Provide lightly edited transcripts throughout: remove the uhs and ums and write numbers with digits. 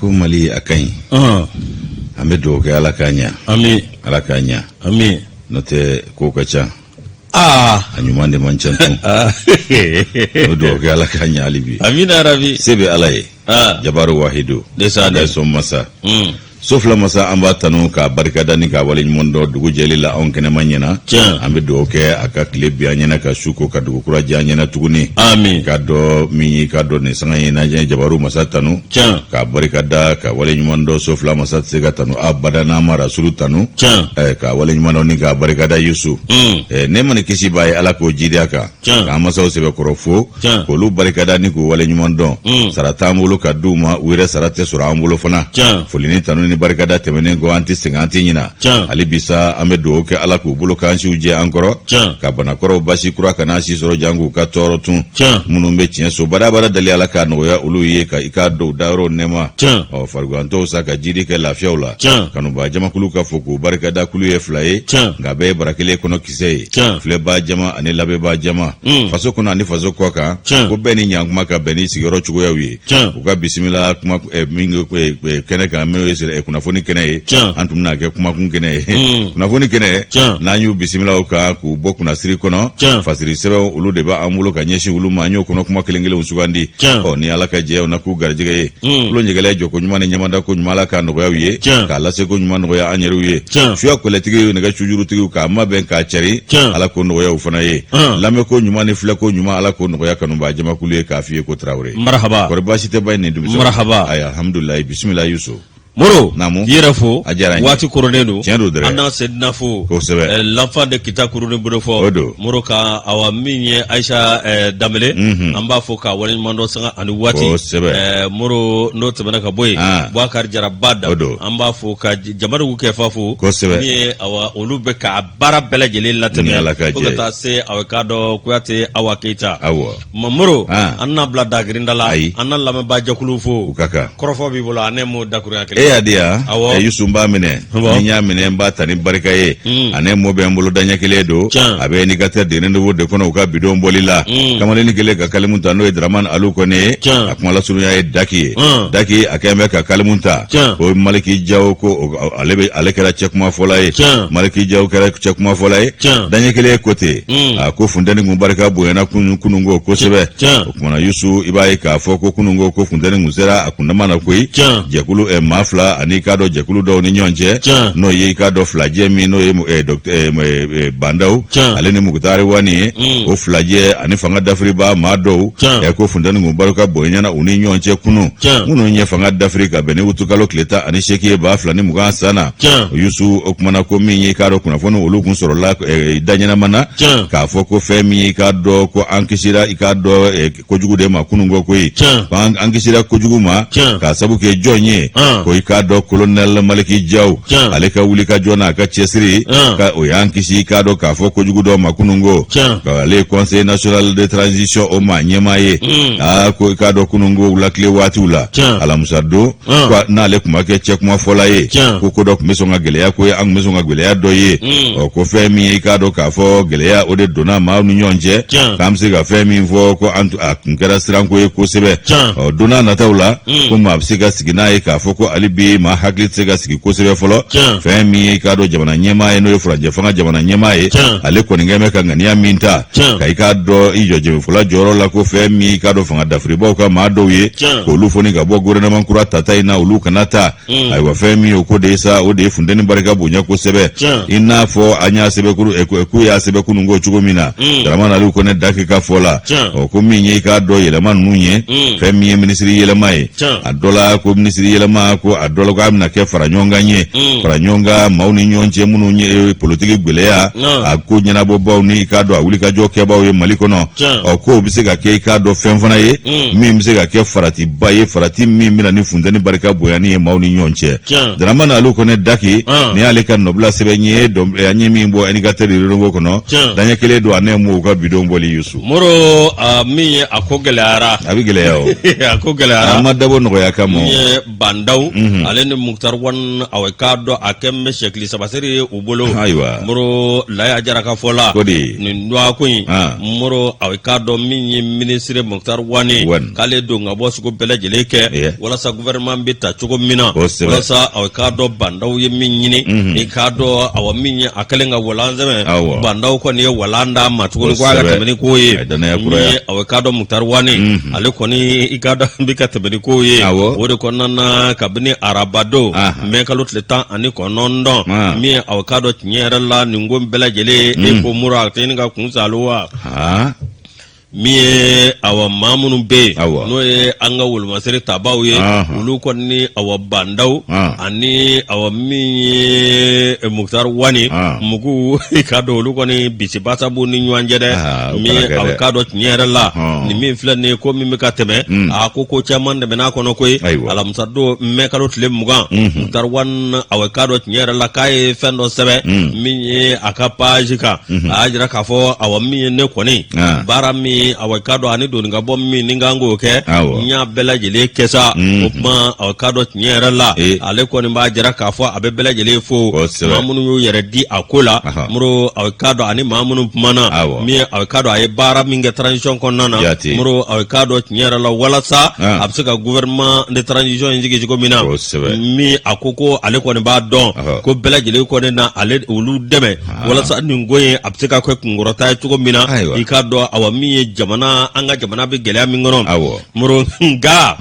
ko Mali akaɲi an bɛ dugawu kɛ Ala k'a ɲa Amin Ala k'a ɲa Amin n'o tɛ ko ka ca a ɲuman de man ca tun o dugawu kɛ Ala k'a ɲa hali bi Amina rabi se bɛ Ala ye Jabaru Wahidu desa da son masa so fila masa an b'a tanu k'a barikada ni k'a wale ɲuman dɔ dugu jɛli la anw kɛnɛma ɲɛna an bɛ dugawu kɛ a ka tile bi an ɲɛna ka su ko ka dugu kura jɛ an ɲɛna tuguni Amin ka dɔ min ye ka dɔ nin sanga ye n'an Jabaru masa tanu k'a barikada ka wale ɲuman dɔ so fila masa tɛ se ka tanu abada n'an ma rasulu tanu ka wale ɲuman dɔ ni k'a barikada Yusu ne ma ni kisi b'a ye Ala k'o jidi a kan k'an masaw sɛbɛkɔrɔ fo k'olu barikada ni k'o wale ɲuman dɔn sara t'an bolo ka d'u ma u yɛrɛ sara tɛ sɔrɔ an bolo fana foli ni tanu ni barikada tɛmɛnen kɔ an tɛ sɛgɛn an tɛ ɲina hali bisa an bɛ dugawu kɛ Ala k'u bolo k'an siw jɛ an kɔrɔ ka banakɔrɔw basi kura kana si sɔrɔ jan k'u ka tɔɔrɔ tun minnu bɛ tiɲɛ so badabada dali Ala k'a nɔgɔya olu ye ka i k'a dɔw dayɔrɔ nɛma farigantɔw sa ka jiri kɛ lafiyaw la kanuba jamakulu ka fɔ k'u barikada kulu ye fila ye nka bɛɛ ye bara kelen kɔnɔ kisɛ ye filɛbaa jama ani lamɛnbaa jama faso kɔnɔ ani faso kɔ kan ko bɛɛ ni ɲankuma ka bɛn ni sigiyɔrɔ cogoyaw ye u ka bisimila kuma min kɛnɛ kan min ye kunnafoni kɛnɛ ye an tun bɛna kɛ kumakun kɛnɛ ye kunnafoni kɛnɛ n'an y'u bisimila o kan k'u bɔ kunnasiri kɔnɔ fasiri sɛbɛn olu de b'an bolo ka ɲɛsin olu ma an y'o kɔnɔ kuma kelen kelenw sugandi ni Ala ka jɛ o na k'u garijɛgɛ ye kulo ɲɛgɛlɛ jɔ ko ɲuman ni ɲamada ko ɲuman Ala k'a nɔgɔyaw ye k'a lase ko ɲuman nɔgɔya an yɛrɛw ye suya kɔlɛtigiw nɛgɛ sujurutigiw k'a mabɛn k'a cɛri Ala k'o nɔgɔya u fana ye lamɛn ko ɲuman ni filɛ ko ɲuman Ala k'o nɔgɔya kanuba jamakulu ye k'a f'i ye ko Tarawele marhaba kɔri baasi tɛ ba ye nin dugusa marhaba ayi alhamdulilayi bisimila Yusu Moro Namu yɛrɛ fo a diyara n ye waati koronnen don tiɲɛ don dɛrɛ an n'an sedina fo kosɛbɛ l'enfant de kita kurunin bolo fɔ o don Moro ka awa min ye Ayisa Danbele an b'a fɔ k'a waleɲuman dɔn sanga ani waati kosɛbɛ Moro n'o tɛmɛna ka bɔ yen Boubacar Jaraba da an b'a fɔ ka Jamadu Kɛfa fo kosɛbɛ min ye awa olu bɛ k'a baara bɛɛ lajɛlen latɛmɛ fo ka taa se awa k'a dɔn Kuyate Awa Keita Moro an n'a bila dagirinda la an n'a lamɛnbaa jɛkulu fo kɔrɔfɔ b'i bolo an ne m'o dakurunya kelen y'a di yan Yusu n b'a minɛ ni y'a minɛ n b'a ta ni barika ye ani mɔ bɛ n bolo daɲɛ kelen don a bɛ indicateur de rendez-vous de kɔnɔ u ka bidon bɔli la kamalennin kelen ka kalimu ta n'o ye Dramane Alu Kɔne ye a kuma lasurunya ye Daki ye Daki a kɛlen bɛ ka kalimu ta o Maliki Jawo ko ale kɛra cɛkumafɔla ye Maliki Jawo kɛra cɛkumafɔla ye daɲɛ kelen ye Kote a ko funtɛni kun barika bonyana kunungo kosɛbɛ o kumana Yusu i b'a ye k'a fɔ ko kunungo ko funtɛni kun sera a kundama na koyi jɛkulu maa fila ani i k'a dɔn jɛkulu dɔw ni ɲɔgɔn cɛ n'o ye i k'a dɔn filajɛ min n'o ye Bandaw ale ni Mukutari Wani ye o filajɛ ani fanga dafiriba maa dɔw ko funtɛni kun barika bonyana u ni ɲɔgɔn cɛ kunun minnu ɲɛ fanga dafiri ka bɛn ni utukalo tile 18 ye 2020 sana Yusu o kumana ko min ye i k'a dɔn kunnafoni olu kun sɔrɔla daɲɛnama na k'a fɔ ko fɛn min ye i k'a dɔn ko an kisira i k'a dɔn kojugu de ma kunungo koyi an kisira kojugu ma k'a sabu kɛ jɔn ye ko i k'a dɔn Colonel Maliki Jawo ale ka wuli ka jɔ n'a ka cɛsiri o y'an kisi i k'a dɔn k'a fɔ kojugu dɔ ma kunungo ale Conseil national de transition o ma ɲɛmaa ye ko i k'a dɔn kunungo wulakile waatiw la alamusa don n'ale kun ma kɛ cɛkumafɔla ye ko dɔ kun bɛ sɔn ka gɛlɛya ko ye an kun bɛ sɔn ka gɛlɛya dɔ ye ko fɛn min ye i k'a dɔn k'a fɔ gɛlɛya o de donna maaw ni ɲɔgɔn cɛ k'an bɛ se ka fɛn min fɔ ko a kun kɛra siranko ye kosɛbɛ don n'a nataw la ko maa bɛ se ka sigi n'a ye k'a fɔ ko hali bi maa hakili tɛ se ka sigi kosɛbɛ fɔlɔ fɛn min ye i k'a dɔn jamana ɲɛmaa ye n'o ye furanjɛ fanga jamana ɲɛmaa ye ale kɔni kɛ bɛ ka ŋaniya min ta ka i k'a dɔn i jɔ jɛbɛfɔla jɔyɔrɔ la ko fɛn min i k'a dɔn fanga dafiribaw ka maa dɔw ye k'olu fɔni ka bɔ gouvernement kura tata in na olu kana ta ayiwa fɛn min o ko de ye sa o de ye funtɛni barika bonya kosɛbɛ i n'a fɔ an y'a sɛbɛn k'u y'a sɛbɛn kunungo cogo min na Dramane Alu Kɔne Daki ka fɔ la ko min ye i k'a dɔn yɛlɛma ninnu ye fɛn min ye minisiri yɛlɛma ye a dɔ la ko minisiri yɛlɛma ko a dɔ la ko a bɛna kɛ fara ɲɔgɔn kan ye fara ɲɔgɔn kan maaw ni ɲɔgɔn cɛ minnu ye politiki gwɛlɛya a ko ɲɛnabɔbaw ni i k'a dɔn a wulikajɔ kɛbaw ye Mali kɔnɔ k'o bɛ se ka kɛ i k'a dɔn fɛn fana ye min bɛ se ka kɛ faratiba ye farati min bɛna ni funtɛni barika bonyani ye maaw ni ɲɔgɔn cɛ Dramane Alu Kɔne Daki ni y'ale ka nɔbila sɛbɛn ye an ye min bɔ indicateur de renouveau kɔnɔ daɲɛ kelen don a ne m'o ka bidon bɔli Yusu Moro min ye a ko gɛlɛyara a bɛ gɛlɛya o a ko gɛlɛyara an ma dabɔ nɔgɔya kama min ye Bandaw ale ni Muktar Wan awe kado akemme shekli sabasiri ubolo moro laya jaraka fola ni ndwa kuin moro awe kado minyi ministre Muktar Wani kale do ngabo suko bele jeleke wala sa gouvernement bita chuko mina wala sa awe kado bandaw ye minyini ni kado awa minyi akalenga walanzeme bandaw ko ni walanda matuko kwa gatameni koye mi awe kado Muktar Wani ale ko ni ikado bika tabeni koye wode ko nana kabini arabado me kalot le temps ani ko nondo mi awe kado nyere la ningo bele jele e ko mura teninga kunsalwa miye awa mamunu be no ye anga wul masere tabaw ye ulu ko ni awa bandaw ani awa miye Muktar Wani mugu ikado ulu ko ni bisibata bu ni nyanjede mi awa kado nyere la ni mi fla ni ko mi ka teme akoko chaman de bena kono koy ala musado me kalo tle muga Muktar Wan awa kado nyere la kai fendo sebe mi akapa jika ajira kafo awa mi ne koni bara mi awakado ani do nga bom mi ninga ngo ke nya bela jele kesa opma awakado nyera la ale ko ni ba jira ka fo abe bela jele fo mamunu yo yere di akola muro awakado ani mamunu mana mi awakado ay bara minga transition kon nana muro awakado nyera la wala sa absaka gouvernement de transition njigi ko mina mi akoko ale ko ni ba don ko bela jele ko na ale ulu deme wala sa ni ngoye absaka ko ngorota ko mina ikado awami jamana anga jamana be gelya mingono muro nga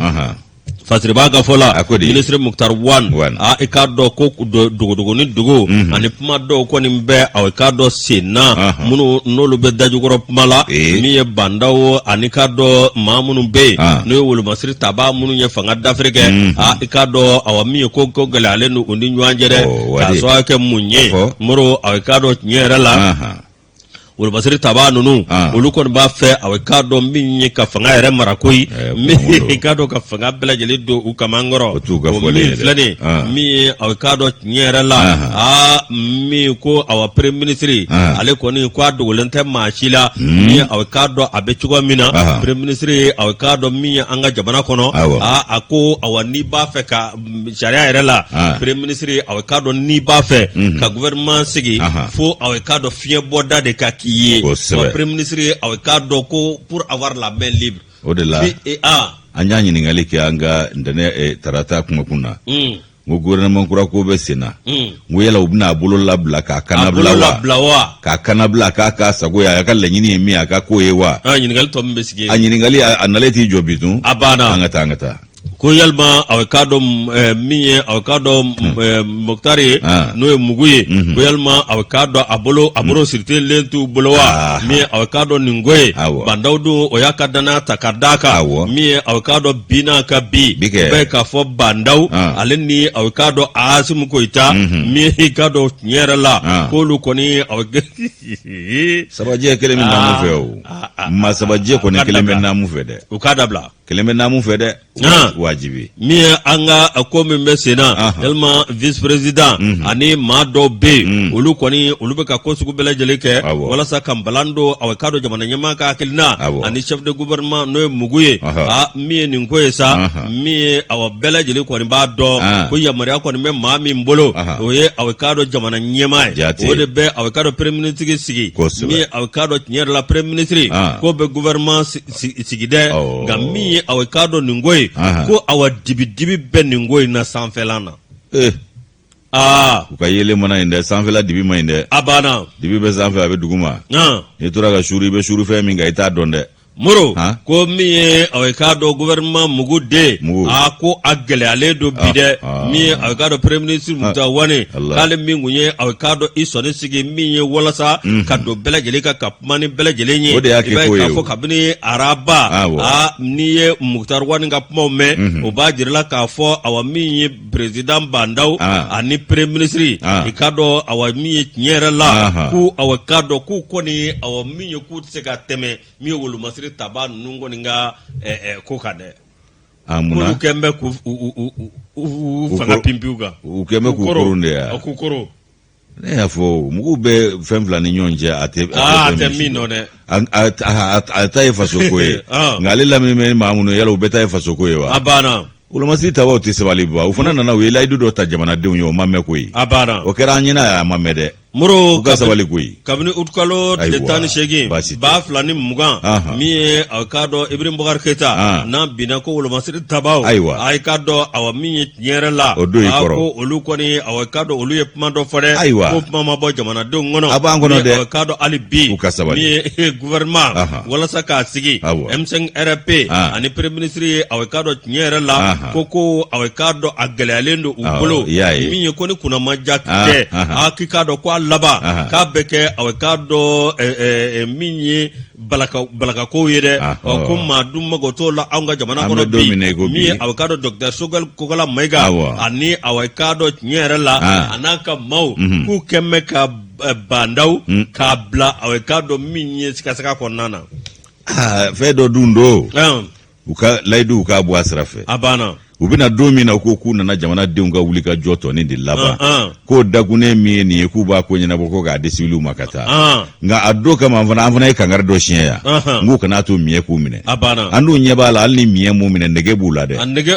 fasiri baga fola ministre Muktar Wan ikado ko dogo ni dogo ani puma do ko ni be ikado sena munu nolu be dajugoro mala mi e bandawo ani kado mamunu be no wolu masiri taba munu nya fanga d'Afrique ikado awami ko galale no undi nyanjere kaso ake munye muro ikado nyera la wol basiri taba nunu wolu kon ba fe awe kado minyi ka fanga ere marakoi mi kado ka fanga bela jeli do u kamangoro mi flani mi awe kado nyere la mi ko awa premier ministre ale ko ni ko do lente machila mi awe kado abe chugo mina premier ministre awe kado mi anga jabana kono ako awa ni ba fe ka sharia ere la premier ministre awe kado ni ba fe ka gouvernement sigi fo awe kado fien boda de ka le premier ministre a cadre pour avoir la main libre. Au-delà, anya nyingali ki anga ndane tarata kuma kuna. Gouvernement kura ko be sena. Nguyela ubna bulo labla ka kanabla ka kanabla ka sago ya kala nyini mi aka ko yewa. Nyingali to mbesige. Nyingali analeti jobitu. Abana. Angata. Ko yalma awakado miye awakado Muktari no muguye ko yalma awakado abolo sirte lentu bolowa miye awakado ningoye bandawdu oyakadana takadaka miye awakado bina ka bi be ka fo bandaw aleni awakado asim ko ita miye kado nyera la ko lu koni sabaje kelemi namu feo ma sabaje koni kelemi namu fede ukadabla kelemi namu fede wajibi mi anga akomi mesena elma vice president ani mado be ulu koni ulu be ka kosugu bela jeleke wala sa kambalando awakado jamana nyama ka akilna ani chef de gouvernement no muguye mi ni ngoyesa mi awa bela jele koni ba do ko yamari ko ni me mami mbolo oye awakado jamana nyama wode be awakado premier ministre sigi mi awakado nyer la premier ministre ko be gouvernement sigide gami awakado ni ngoy ko awa dibi beningoi na sanfelana ukayele mana inde sanfela dibi ma inde abana dibi be sanfela be duguma ni tura ga shuri be shuru fe mi ga ita donde muro ko mi awekado gouvernement mugude ako agele ale do bide mi awekado premier ministre Mutawani kale mi ngunye awekado isone sigi mi wala sa kado belajele ka kapmani belajele nyi ibe ka fo kabini araba niye Muktar Wani ngapmo me obajirla ka fo awami president bandaw ani premier ministre ikado awami nyere la ku awekado ku koni awami ku tseka teme mi wolu masri taba nungo ninga kokade amuna ukembe ku fanga pimpiuga ukembe ku kurunde ya akukoro ne yafo mugube femfla ni nyonje ate mino ne ata ifa sokoe ngalila mimi mamuno yalo beta ifa sokoe wa abana Ulamasi tabaw ti sabali ba u fana nana wela idu do ta jamanadenw yo mamme koyi abana o kera anyina ya mamme de muro ka sabali koyi kabini utkalo de tan shegi ba flani mugan mi akado Ibrahim Boubacar Keita na bina ko ulamasi tabaw ay kado awa mi nyere la ko olu koni awa kado olu ye pmando fore ko mama bo jamanadenw ngono awa kado ali bi mi gouvernement wala saka sigi M5 RP ani premier ministre awa kado nyere la koko awekado agalelendo ubolo minye koni kuna majake akikado kwa laba kabeke awekado minye balaka ko yede ko madum magoto la anga jamana kono bi mi awekado Dr. Sogal Kokola Maiga ani awekado nyere la anaka mau ku kemeka bandau kabla awekado minye sikasaka konana fedo dundo uka laidu uka abu asrafe abana ubina domina ko ku na jamana denw ka wuli ka joto ni de laba ko dagune mi ni ku ba ko nyina boko ga desilu makata nga addo kama fana e kangar do shin ya ngu kana to mi ku mine abana anu nyeba la alni mi mu mine nege bula de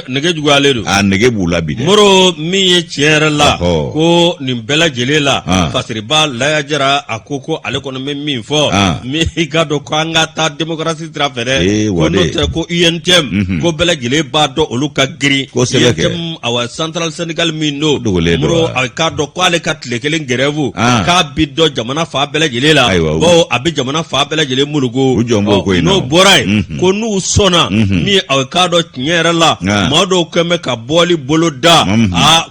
nege jugale do nege bula bi de moro mi ye tiere la ko ni bela jelela fasriba la jara akoko ale kono mi fo mi ga do ko anga ta démocratie trafere ko no te ko UNTM ko bela jele ba do oluka yetem awa Central Senegal mindo muro akado kwale katle kelen gerevu ka biddo jamana fa bela jelela bo abi jamana fa bela jele mulugo no boray ko nu sona mi akado nyera la mado keme ka boli boloda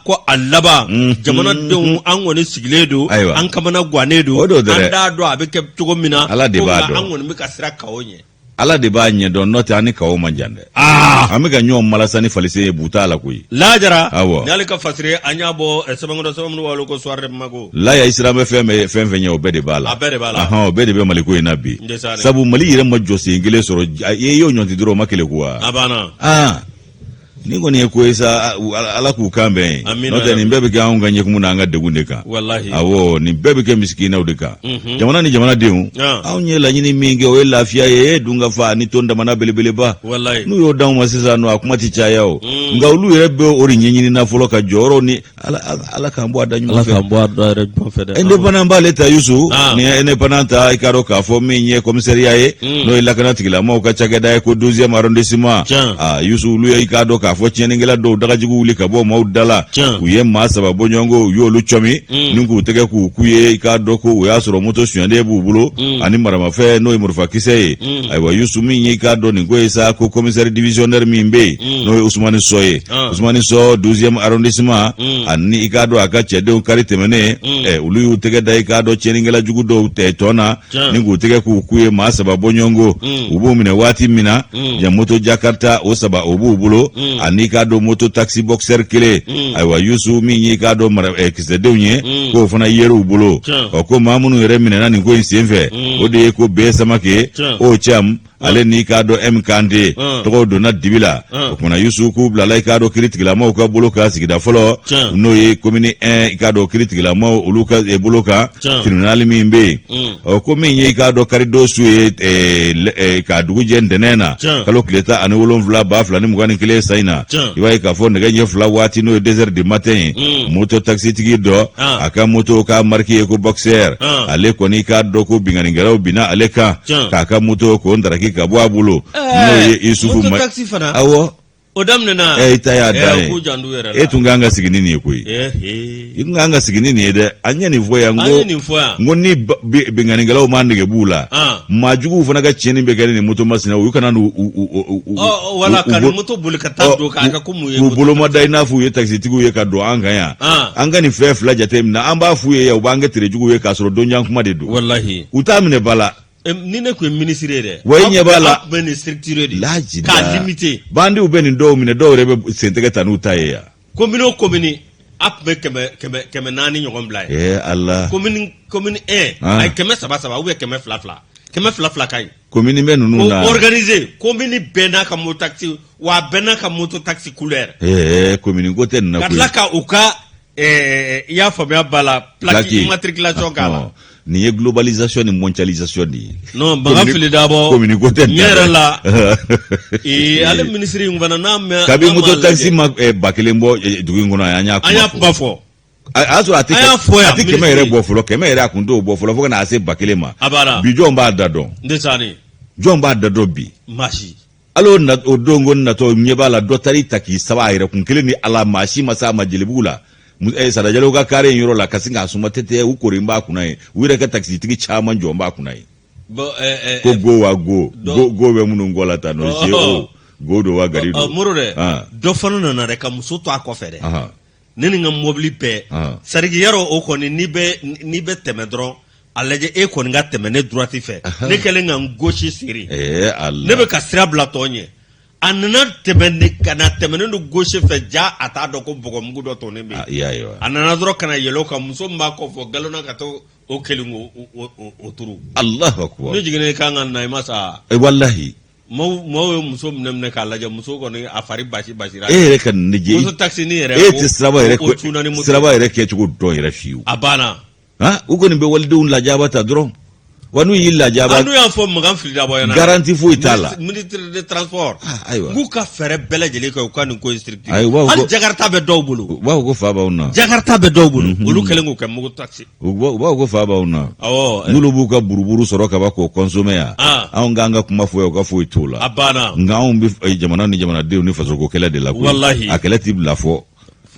ko allaba jamana de an woni sigledo an kamana gwanedo anda do abi ke tugo mina ko an woni mi kasira kawonye ala de ba nye don noti ani kawo manjande amiga nyo malasani falise buta ala kuyi lajara nyali ka fasire anyabo sebango walo ko soirée mago la ya islam fm nyo bede bala bede be maliko inabi sabu mali yire majosi ngile soro yeyo nyonti diro makele kuwa abana ningo ni ko isa ala ku kambe note ni mbebe ga unga nye kumuna anga degunde ka wallahi awo ni mbebe ke miskina udeka jamana ni jamana deu aw nye la nyini mingi o lafiya ye dunga fa ni tonda mana belebele ba wallahi nu yo dawo masisa no akuma ti cha yao nga ulu yebe ori nyinyini na folo ka joro ni ala ka mbo adanyu ala ka mbo adare fede ende bana mbale ta yusu ni ene pananta ikaro ka fo minye komisaria ye no ilakana tigila mo ka chageda ko 12e arrondissement yusu ulu ye ikado fo tienengela do daga jigu wuli ka bo maudala uye masaba bonyongo yo luchomi nungu tege ku kuye ka doko we asoro moto suande bubulo ani marama fe no imurfa kiseye aywa yusumi nyi ka do ni goisa ko commissaire divisionnaire mimbe no Ousmane Soye Ousmane So 12e arrondissement ani ka do aka chede kari temene ulu tege dai ka do tienengela jugu do tetona nungu tege ku kuye masaba bonyongo ubu mine wati mina ya moto Jakarta osaba obubulo ani ka do moto taxi boxer kele aywa yusu mi nyi ka do mara kisedewnye ko fana yeru bulo o ko mamunu yere minena ni ko insenfe o de ko be samake o cham ale ni ka do mkande to do na dibila o kuna yusu ku bla lai ka do kritikila mo ka bulo ka sigida folo no ye komini ka do kritikila mo uluka e bulo ka tribunal mi mbe o ko mi nyi ka do kari do su ka dugu je ndenena kalo kleta ani wolon vla ba fla ni mugani kile saina iwa ka fo ndege nye fla wati no desert du matin moto taxi tigi do aka moto ka marki ko boxer ale ko ni ka do ko bingani ngaraw bina ale ka ka moto ko ndaraki ka bo abulo no ye isufu awo odamne na itaya dai etunganga siginini koyi inganga siginini de anya ni voya ngo ni bingani ngalaw mandege bula majugu fana ga cheni be gani ni moto masina u kana wala kan moto bulika tando ka kumu ye bulo madai na fu ye taxi tigu ye ka do anga ya anga ni fe flaja temna amba fu ye ya ubanga tirejugu ye ka soro donjan kuma de do wallahi utamine bala nine ko ministre de way bala structure de ka limité bandi ubeni do mine do rebe sentege tanu taye ya commune apbe keme nani nyogom blay Allah commune ay keme saba ou keme fla kay commune menu nuna organiser commune benaka mo taxi wa benaka moto taxi couleur commune goten na ko ka uka ya famia bala plaque immatriculation kala ni ye globalisation ni mondialisation ni non baga fili dabo commune côté nyera la ale ministre ngwana na me kabi moto taxi ma bakelembo dugu ngono anya bafo aso ati kema yere bo folo kema yere akundo bo folo fo na ase bakelema bi jomba dadon ndesani jomba dadon bi mashi alo na odongo na to nyebala dotari taki saba yere kun kele ni ala mashi masa majelibula sadajalo ka kare yoro la kasinga suma tete ukori mba kunai wire ka taxi tigi chama njomba kunai ko go wa go be munu ngola tano je go do wa gari do murure do fanu na reka musoto akofere nini ngam mobili pe sarigi yaro o koni ni be temedro alaje e koni nga temene droite fe ne kele ngam gauche siri Allah ne be kasira blatonye anana temene kana temene no gauche fe ja ata do ko bogo mgudo to ne be anana dro kana yelo ka muso mba ko fo galona ka to o kelingo o turu Allahu akbar ne jigene kanga na masa wallahi mo muso mnemne ka laje muso ko ni afari bashi ra kan nije muso taxi ni yere ti sraba yere ke tugo do yere fiu abana uko ni be walde un la jabata dron wanu yilla jaba anu ya fo magan fili da boyana garantie fo itala ministre de transport aywa ku ka fere belejele ko kan ko strict aywa al jakarta be dawbulu wa ko fa ba una jakarta be dawbulu olu kelengo ke mugo taxi wa ko fa ba una awo nulu buka buruburu soro ka ba ko consommer ya an ganga kuma fo ka fo itula abana ngao bi jamana ni jamana de ni faso ko kele de la ko akele tib la fo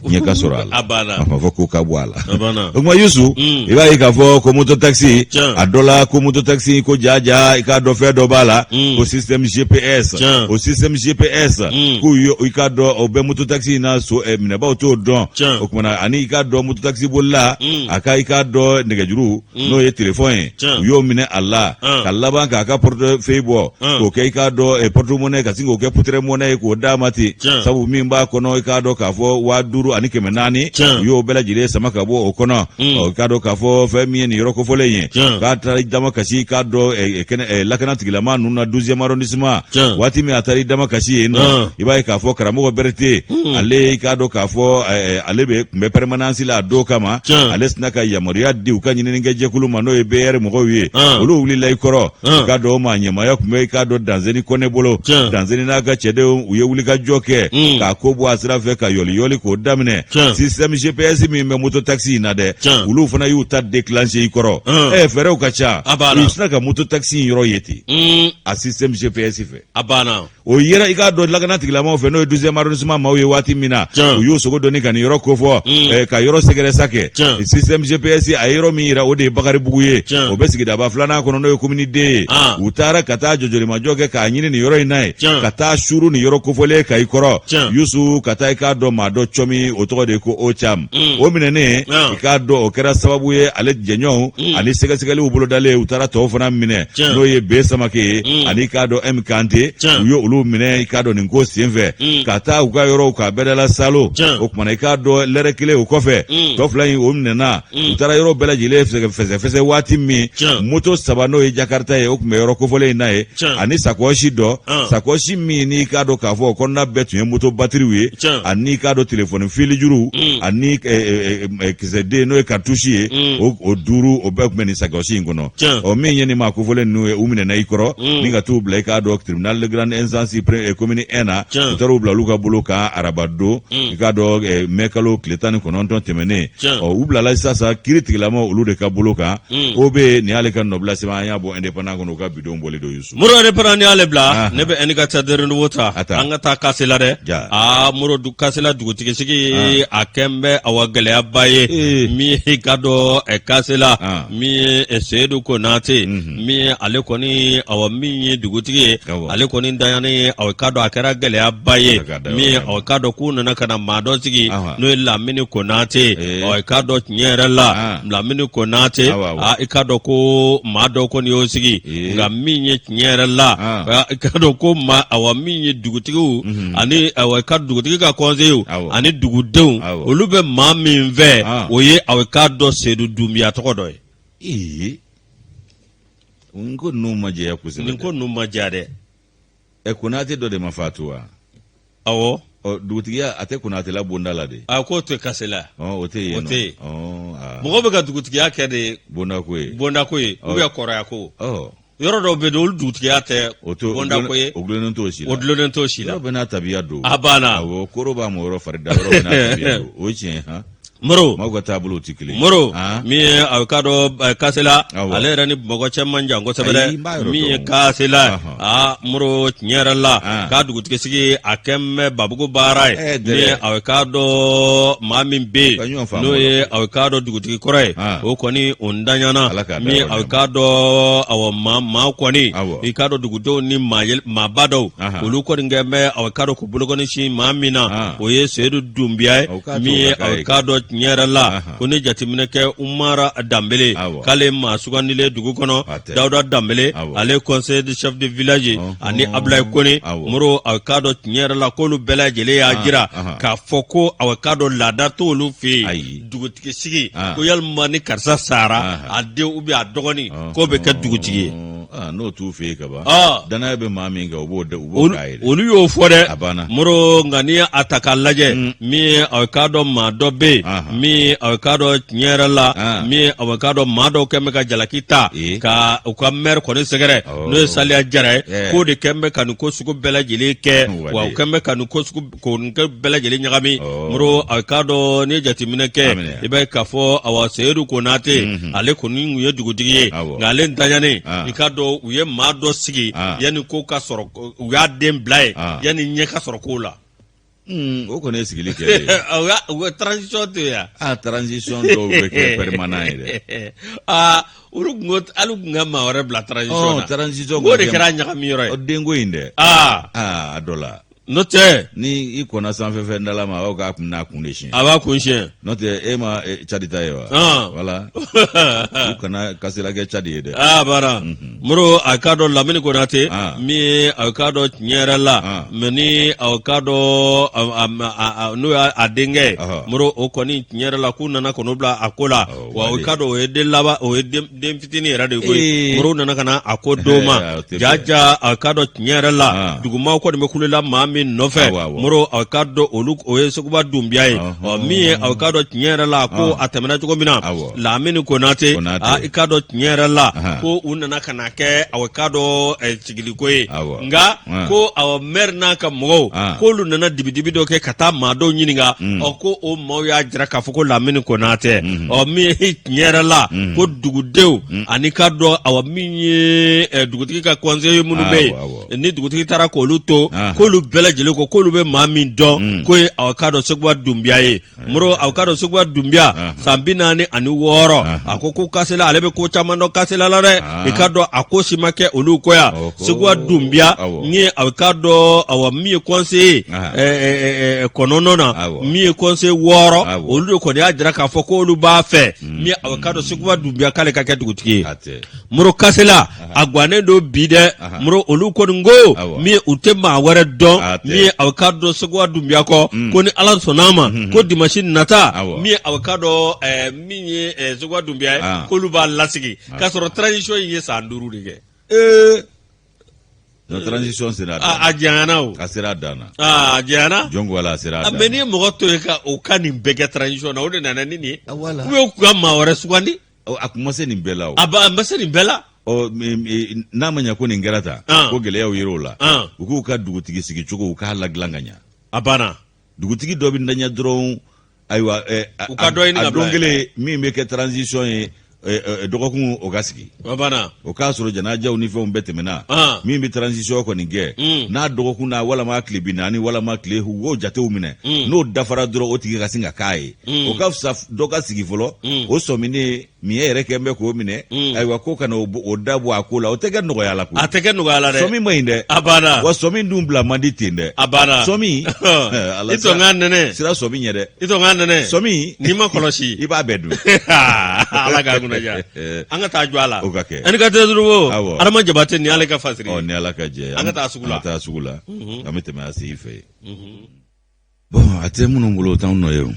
nyeka sorala abana mafoko kabwala abana ngwa yusu iba ikafo ko moto taxi adola ko moto taxi ko jaja ika do fe do bala ko système GPS o système GPS ko yo ika do obe moto taxi na so mina ba to don o kuma ani ika do moto taxi bolla aka ika do negajuru no ye telephone yo mine Allah kala banka aka porte febo ko ke ika do porte monnaie ka singo ke putre monnaie ko damati sabu mimba ko no ika do kafo wa duru ani keme nani yo bela jire sama ka bo okono o kado ka fo fe mi ni yoro ko fo leyen ka tari dama kasi ka do lakana tigilama nuna 12e arrondissement wati mi atari dama kasi no ibai ka fo karamo berete ale ka do ka fo ale be me permanence la do kama ale snaka ya moria di ukanyi ni ngeje kuluma no e ber mo wi olo wuli lay koro ka do ma nyama ya kuma ka do danzeni kone bolo danzeni na ga chede uye wuli ka joke ka ko bo asira fe ka yoli ko dam système GPS mi me moto taxi na de ulu fana yu ta déclencher ikoro fere u kacha isna ka moto taxi yoro yeti a système GPS fe abana o yera ika do lagana tigla ma fe no 12e arrondissement ma ye wati mina uyu sogo doni kan yoro ko fo ka yoro segere sake système GPS a yoro mi ira o de bakari buguye o besigi da ba flana kono no community utara kata jojori majoke ka nyini ni yoro inai kata shuru ni yoro ko fole ka ikoro yusu kata ika do ma do chomi otogo de ko ocham o minene ika do o kera sababu ye ale jenyo ani segasegale ubulo dale utara to fana mine no ye be samake ani ka do m kante uyo ulu mine ika do ningo sienve kata uga yoro ka bedala salo o kuma ika do lerekile o kofe to flan o minena utara yoro bela jile fese wati mi moto sabano ye Jakarta ye o kuma yoro ko fole nae ani sakoshi do sakoshi mi ni ka do ka fo konna betu ye moto battery we ani ka do telephone fili juru ani kizede no e cartouche o duru o be kuma ni sakoshi ngono o menye ni makufole nu e umine na ikoro ninga tu black ad tribunal de grande instance commune ena utaro bla luka boloka arabado ka do mekalo kletani kononton temene o ubla la sasa critique mo ulu de ka boloka o be ni ale kan nobla sema ya bo independant kono ka bidon bole do yusu muro de parani ale bla ne be eni ka tadere no wota anga ta kasela de muro du kasela du tike sigi akembe awagale abaye mi hikado kasela mi esedu konate mi ale koni awami dugutigi ale koni dayane awakado akara gale abaye mi awakado kunana kana mado sigi no lamini konate awakado nyere la lamini konate ikado ko mado koni osigi ngami nyere la ikado ko ma awami dugutigi ani awakado dugutigi ka konze ani dugudew olube mami nve oye awakado sedu dumia tokodo Nko numa je ya kusema. Nko numa jade. Kunate do de mafatua. Awo. dugutigiya ate kunatela bonda la de a ko to kasela o te yen mɔgɔ bɛ ka dugutigiya kɛ de bonda ko ye ou bien kɔrɔya ko yɔrɔ dɔw bɛ olu dugutigiya tɛ bonda ko ye o gulonnen t'o si la yɔrɔ bɛ n'a tabiya don a banna awɔ koro b'a mɔgɔ yɔrɔ fari da yɔrɔ bɛ n'a tabiya don o ye tiɲɛ han Moro maaw ka taabolow tɛ kelen Moro min ye a ka dɔ kasela ale yɛrɛ ni mɔgɔ cɛman jan kosɛbɛ dɛ min ye kasela Moro tiɲɛ yɛrɛ la k'a dugutigisigi a kɛn bɛ babugu baara ye min ye a ka dɔ maa min bɛ yen n'o ye a ka dɔ dugutigi kɔrɔ ye o kɔni o ntanyana min ye a ka dɔ maa kɔni i ka dɔ dugudenw ni maaba dɔw olu kɔni kɛn bɛ a ka dɔ k'u bolokɔni sin maa min na o ye Seyidu Dunbiya ye min ye a ka dɔ tiɲɛ yɛrɛ la ko ni jateminɛ kɛ Umara Danbele k'ale maa sugandilen dugu kɔnɔ Dawuda Danbele ale conseiller de chef de village ani Ablaye Kone Moro a ka dɔ tiɲɛ yɛrɛ la k'olu bɛɛ lajɛlen y'a jira k'a fɔ ko a ka dɔ laada t'olu fɛ yen dugutigisigi ko yalima ni karisa sara a den ou bien a dɔgɔnin k'o bɛ kɛ dugutigi ye n'o t'u fɛ yen ka ban danaya bɛ maa min kan u b'o k'a ye dɛ olu y'o fɔ dɛ Moro nka n'i y'a ta k'a lajɛ min ye a ka dɔ maa dɔ bɛ yen min a ka dɔ tiɲɛ yɛrɛ la min a ka dɔ maa dɔw kɛn bɛ ka jalaki ta ka u ka maire kɔni sɛgɛrɛ n'o ye Saliya Jara ye k'o de kɛn bɛ ka nin ko sugu bɛɛ lajɛlen kɛ wa u kɛn bɛ ka nin ko bɛɛ lajɛlen ɲagami Moro a ka dɔ n'i ye jateminɛ kɛ i bɛ k'a fɔ Seyidu Konate ale kɔni tun ye dugutigi ye nka ale ntanɲanen i ka dɔn u ye maa dɔ sigi yanni ko ka sɔrɔ u y'a den bila ye yanni ɲɛ ka sɔrɔ ko la o kɔni ye sigili kɛ u transition to yan transition dɔw bɛ kɛ permanent ye dɛ olu kun ka maa wɛrɛ bila transition na transition o de kɛra ɲagami yɔrɔ ye denko in dɛ a dɔ la n'o tɛ ni i kɔnna sanfɛ fɛn dala ma aw k'a kun n'a kun de siɲɛ a b'a kun siɲɛ n'o tɛ e ma Cadi ta ye wa wala u kana kasila kɛ Cadi ye dɛ bara Moro a ka dɔn Lamini Konate min ye a ka dɔn tiɲɛ yɛrɛ la mais ni a ka dɔn n'o y'a denkɛ Moro o kɔni tiɲɛ yɛrɛ la k'u nana kɔnɔ bila a ko la wa o ka dɔn o ye den laban o ye den fitinin yɛrɛ de koyi Moro nana ka na a ko d'o ma jaja a ka dɔn tiɲɛ yɛrɛ la dugumaw kɔni bɛ kulela maa min nɔfɛ Moro a ka dɔn olu o ye Seguba Dunbiya ye min ye a ka dɔn tiɲɛ yɛrɛ la ko a tɛmɛna cogo min na Lamini Konate i ka dɔn tiɲɛ yɛrɛ la ko u nana ka na kɛ a ka dɔn sigiliko ye nka ko maire n'a ka mɔgɔw k'olu nana dibidibi dɔ kɛ ka taa maa dɔw ɲininka ko o maaw y'a jira k'a fɔ ko Lamini Konate min ye tiɲɛ yɛrɛ la ko dugudenw ani ka dɔn min ye dugutigi ka conseiller minnu bɛ yen ni dugutigi taara k'olu to k'olu bɛɛ lajɛlen ko k'olu bɛ maa min dɔn ko ye a ka dɔn Seguba Dunbiya ye Moro a ka dɔn Seguba Dunbiya san 46 a ko kasela ale bɛ ko caman dɔn kasela la dɛ i ka dɔn a ko si ma kɛ olu ko ya Seguba Dunbiya ni a ka dɔn min ye conseiller kɔnɔntɔn na min ye conseiller 6 olu de kɔni y'a jira k'a fɔ ko olu b'a fɛ min a ka dɔn Seguba Dunbiya k'ale ka kɛ dugutigi ye Moro kasela a gannen don bi dɛ Moro olu kɔni ko min u tɛ maa wɛrɛ dɔn min ye a ka dɔn Seguba Dunbiya kɔ ko ni Ala sɔnn'a ma ko dimanche nata min ye a ka dɔn min ye Seguba Dunbiya ye k'olu b'a lasigi k'a sɔrɔ transition in ye san 5 de kɛ transition sera a janyana o a sera dan na a janyana jongo ala sera dan mais ni mɔgɔ to ye ka o ka nin bɛɛ kɛ transition na o de nana ni nin ye ou bien u ka maa wɛrɛ sugandi a kun ma se nin bɛɛ la o a ma se nin bɛɛ la n'a ma ɲɛ ko nin kɛra ta ko gɛlɛyaw yer'o la u k'u ka dugutigi sigi cogo u k'a ladilan ka ɲa a banna dugutigi dɔ bɛ ntanya dɔrɔn ayiwa u ka dɔ ɲini ka bila a don kelen min bɛ kɛ transition ye dɔgɔkun o ka sigi o k'a sɔrɔ janajaw ni fɛnw bɛɛ tɛmɛna min bɛ transition kɔni kɛ n'a dɔgɔkun na walama tile 40 walama tile o jatew minɛ n'o dafara dɔrɔn o tigi ka sin ka k'a ye o ka fisa dɔ ka sigi fɔlɔ o sɔminen miɲɛ yɛrɛ kɛn bɛ k'o minɛ ayiwa ko kana o dabɔ a ko la o tɛ kɛ nɔgɔya la ko a tɛ kɛ nɔgɔya la dɛ sɔmi man ɲi dɛ a banna wa sɔmi dun bila man di ten dɛ a banna sɔmi i tɔ ŋa nɛnɛ sira sɔmi ɲɛ dɛ i tɔ ŋa nɛnɛ sɔmi n'i ma kɔlɔsi i b'a bɛɛ dun ala k'a kunnaja an ka taa jɔ a la o ka kɛ an ka tɛ duuru Adama Jabate ni ale ka fasiri ni ala ka jɛ an ka taa sugu la an bɛ tɛmɛ a sigi fɛ bon a tɛ minnu bolo t'anw nɔ ye o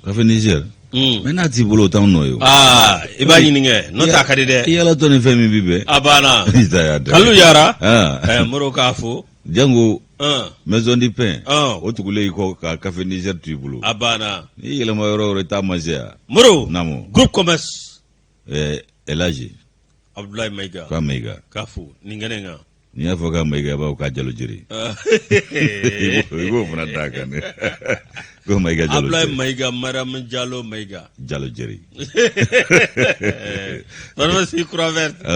ka fɛ Niger mais n'a t'i bolo t'anw nɔ ye o i b'a ɲini kɛ n'o t'a ka di dɛ i yala tɔ ni fɛn min bi bɛn a banna i ta y'a dɛ kalu yara Moro k'a fo jango maison du pain o tugule ko ka café Niger tu bulu abana ni yele ma yoro ta mazia moro namo groupe commerce Elaji Abdoulaye Maiga ka Maiga kafu ningenenga ni ya foga Maiga ba ka jalo jiri ibo funa daga ne ko Maiga jalo Abdoulaye Maiga Maram Jalo Maiga jalo jiri Bana si croix verte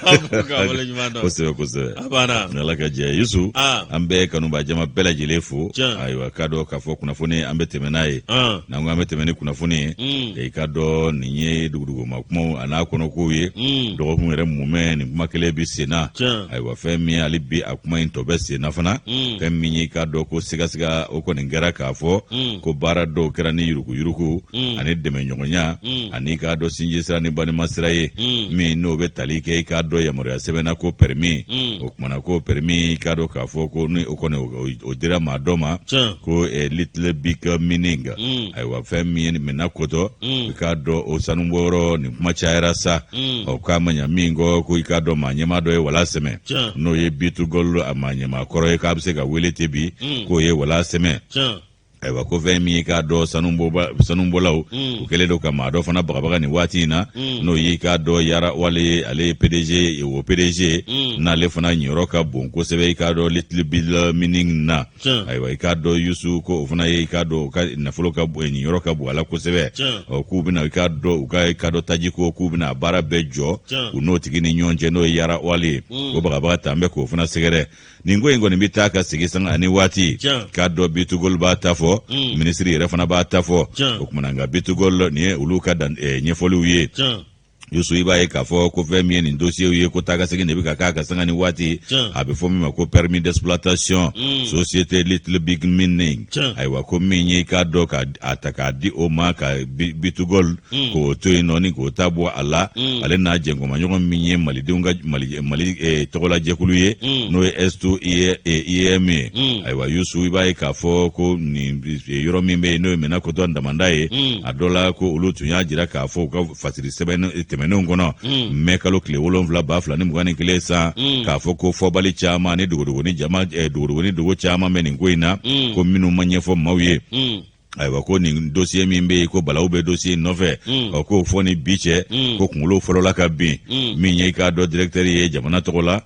abuka wala nyumando kose abana nala ka je Yusu ambe kanu ba jama bela jelefu aywa kado ka fo kuna fone ambe temenaye na ngo ambe temene kuna fone e kado ninye dugudugo makumo ana kono kuye do ko ngere mume ni makele bi sena aywa femi ali bi akuma into bese na fana femi ni kado ko siga o ko ngara ka fo ko bara do kera ni yuruku ani deme nyonya ani kado sinjisra ni bani masraye mi no be talike kado ya mori asebena ko permis o kumana ko permis kado ka fo ko ni o ko ne o dira madoma ko little big meaning aywa femi ni menakoto kado o sanumboro ni kuma chaira sa o kama nyamingo ko kado manyema do e wala seme no ye bitu gol amanyema koro e kabse ga welete bi ko ye wala seme aywa ko vemi ka do sanumbola ukele do kama do fana bagabaga ni wati na no yi ka do yara wale ale PDG o PDG na le fana nyoro ka bonko sebe ka do little bit meaning na aywa ka do yusu ko fana yi ka do ka na folo ka nyoro ka bu ala ko sebe o ku bina ka do tajiko ku bina bara bejo uno tigini nyonje no yara wale ko bagabaga tambe ko fana segere ningo ingo ni bitaka sigisanga ani wati ka do bitugol ba tafo ministry refana ba tafo okumananga bitugol ni uluka dan nyefolu ye Yusu iba ka fo ko vemi ni dossier ye ko taga sege ne bi ka sanga ni wati abe fo mi ko permis d'exploitation société little big meaning aywa ko minyi ka do ka ataka di o ma ka bitugol ko to ino ni ko tabo ala ale na jengo manyo minyi mali dunga mali togola jekulu ye no S2 EMA aywa Yusu iba ka fo ko ni yoro mimbe no mena ko to ndamandaye adola ko ulutu ya jira ka fo ka fasiri seben menongono mekalo kle wolonvla bafla ni mugani kile sa ka foko fobali chama ni dugudugu ni jama dugudugu ni dugu chama meningwina ko minu manyefo mawye aywa ko ni dossier mimbe ko balawbe dossier nove ko foni biche ko kungulo folola ka bi minye ka do directeur ye jamana togola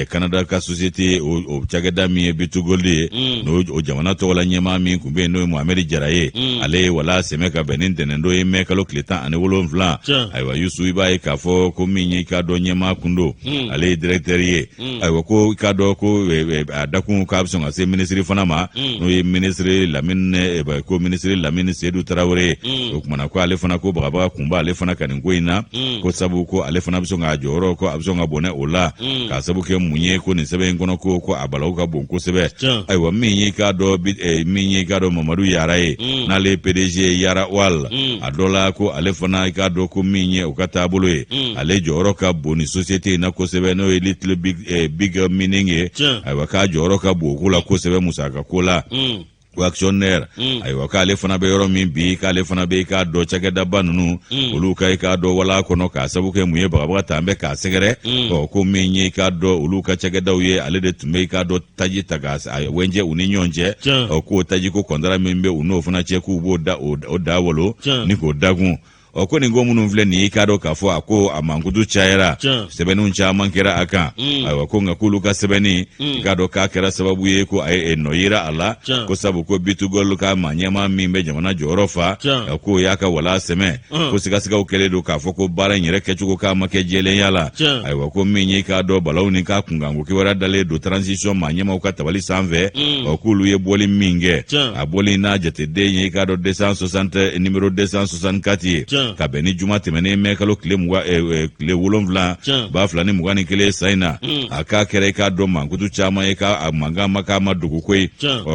Canada ka société o chagada mi bitugolde no o jamana togola nyema mi kumbe no Mohamed Jaraye ale wala semeka benin denendo e mekalo kleta ane wolonvla aywa Yusu iba ka fo ko minye ka do nyema kundo ale directeur ye aywa ko ka do ko adakun ka absonga se ministry fanama no ye ministry Lamine ko ministre Lamine Seydou Traoré o kumana ko ale fana ko baba kumba ale fana kanin ko ina ko sabu ko ale fana biso nga joro ko abso nga bone ola ka sabu ke munye ko ni sebe ngono ko abalaw ka bon ko sebe aywa minyi ka do minyi ka do Mamadou Yaraye na le PDG Yara Wal adola ko ale fana ka do ko minyi o ka tabulo ale joro ka boni société na ko sebe no little big meaning aywa ka joro ka bo ko la ko sebe musaka ko la actionnaire aywa ka ale fana be yoro min bi ka ale fana be ka do chagada banunu ulu ka do wala kono ka sabu ke muye baba tambe ka segere ko minyi ka do ulu ka chagada uye ale de tume ka do taji taga wenje uninyonje ko taji ko kondara mimbe uno fana che ku bo da o da wolo ni ko dagun ko ni ngomunu vle ni kado ka fo ako amangudu chaira sebenu ncha mankera aka aywa ko ngakulu ka sebeni kado ka kera sababu ye ko ay noyira ala ko sabu ko bitugol ka manyama mimbe jamana jorofa ko yaka wala seme ko siga ukele do ka fo ko bara nyere kechuko ka make jele yala aywa ko minyi kado balawni ka kungango ki wara dale do transition manyama ka tabali sanve ko lu ye boli minge aboli na jete de nyi kado 260 numéro 264 kabeni juma temene mekalo kile mwa kile wolonvla ba flani mugani kile saina aka kere ka do mangutu chama e ka amanga maka madugu kwe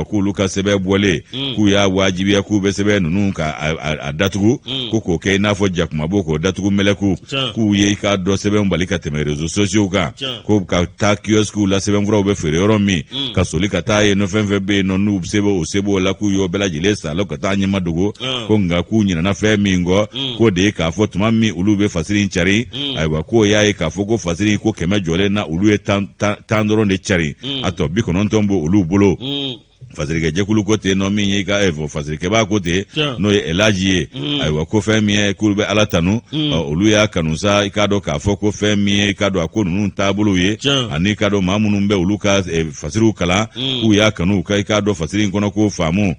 ku luka sebe bole ku ya wajibi ya ku be sebe nunu ka adatugu ku ko ke na fo jak maboko datugu meleku ku ye ka do sebe mbalika teme rezo sociaux ka ko ka ta kiosk la sebe mvro be fere oromi ka solika ta ye no fenfe be no nu sebe o sebo la ku yo bela jile sa lo ka ta nyima dugu ko nga ku nyina na fe mingo ko de k'a fɔ tuma min olu bɛ fasiri cari ayiwa ko y'a ye k'a fɔ ko fasiri ko 100 jɔlen na olu ye 10 dɔrɔn de cari a tɔ 90 b'o olu bolo fasirikɛ jɛkulu ko ten nɔ min ye ka fasirikɛbaa ko ten n'o ye Elaji ye ayiwa ko fɛn min ye k'olu bɛ Ala tanu olu y'a kanu sa i k'a dɔn k'a fɔ ko fɛn min ye i k'a dɔn a ko ninnu taabolo ye ani i k'a dɔn maa minnu bɛ olu ka fasiriw kalan k'u y'a kanu i k'a dɔn fasiri in kɔnɔ k'o faamu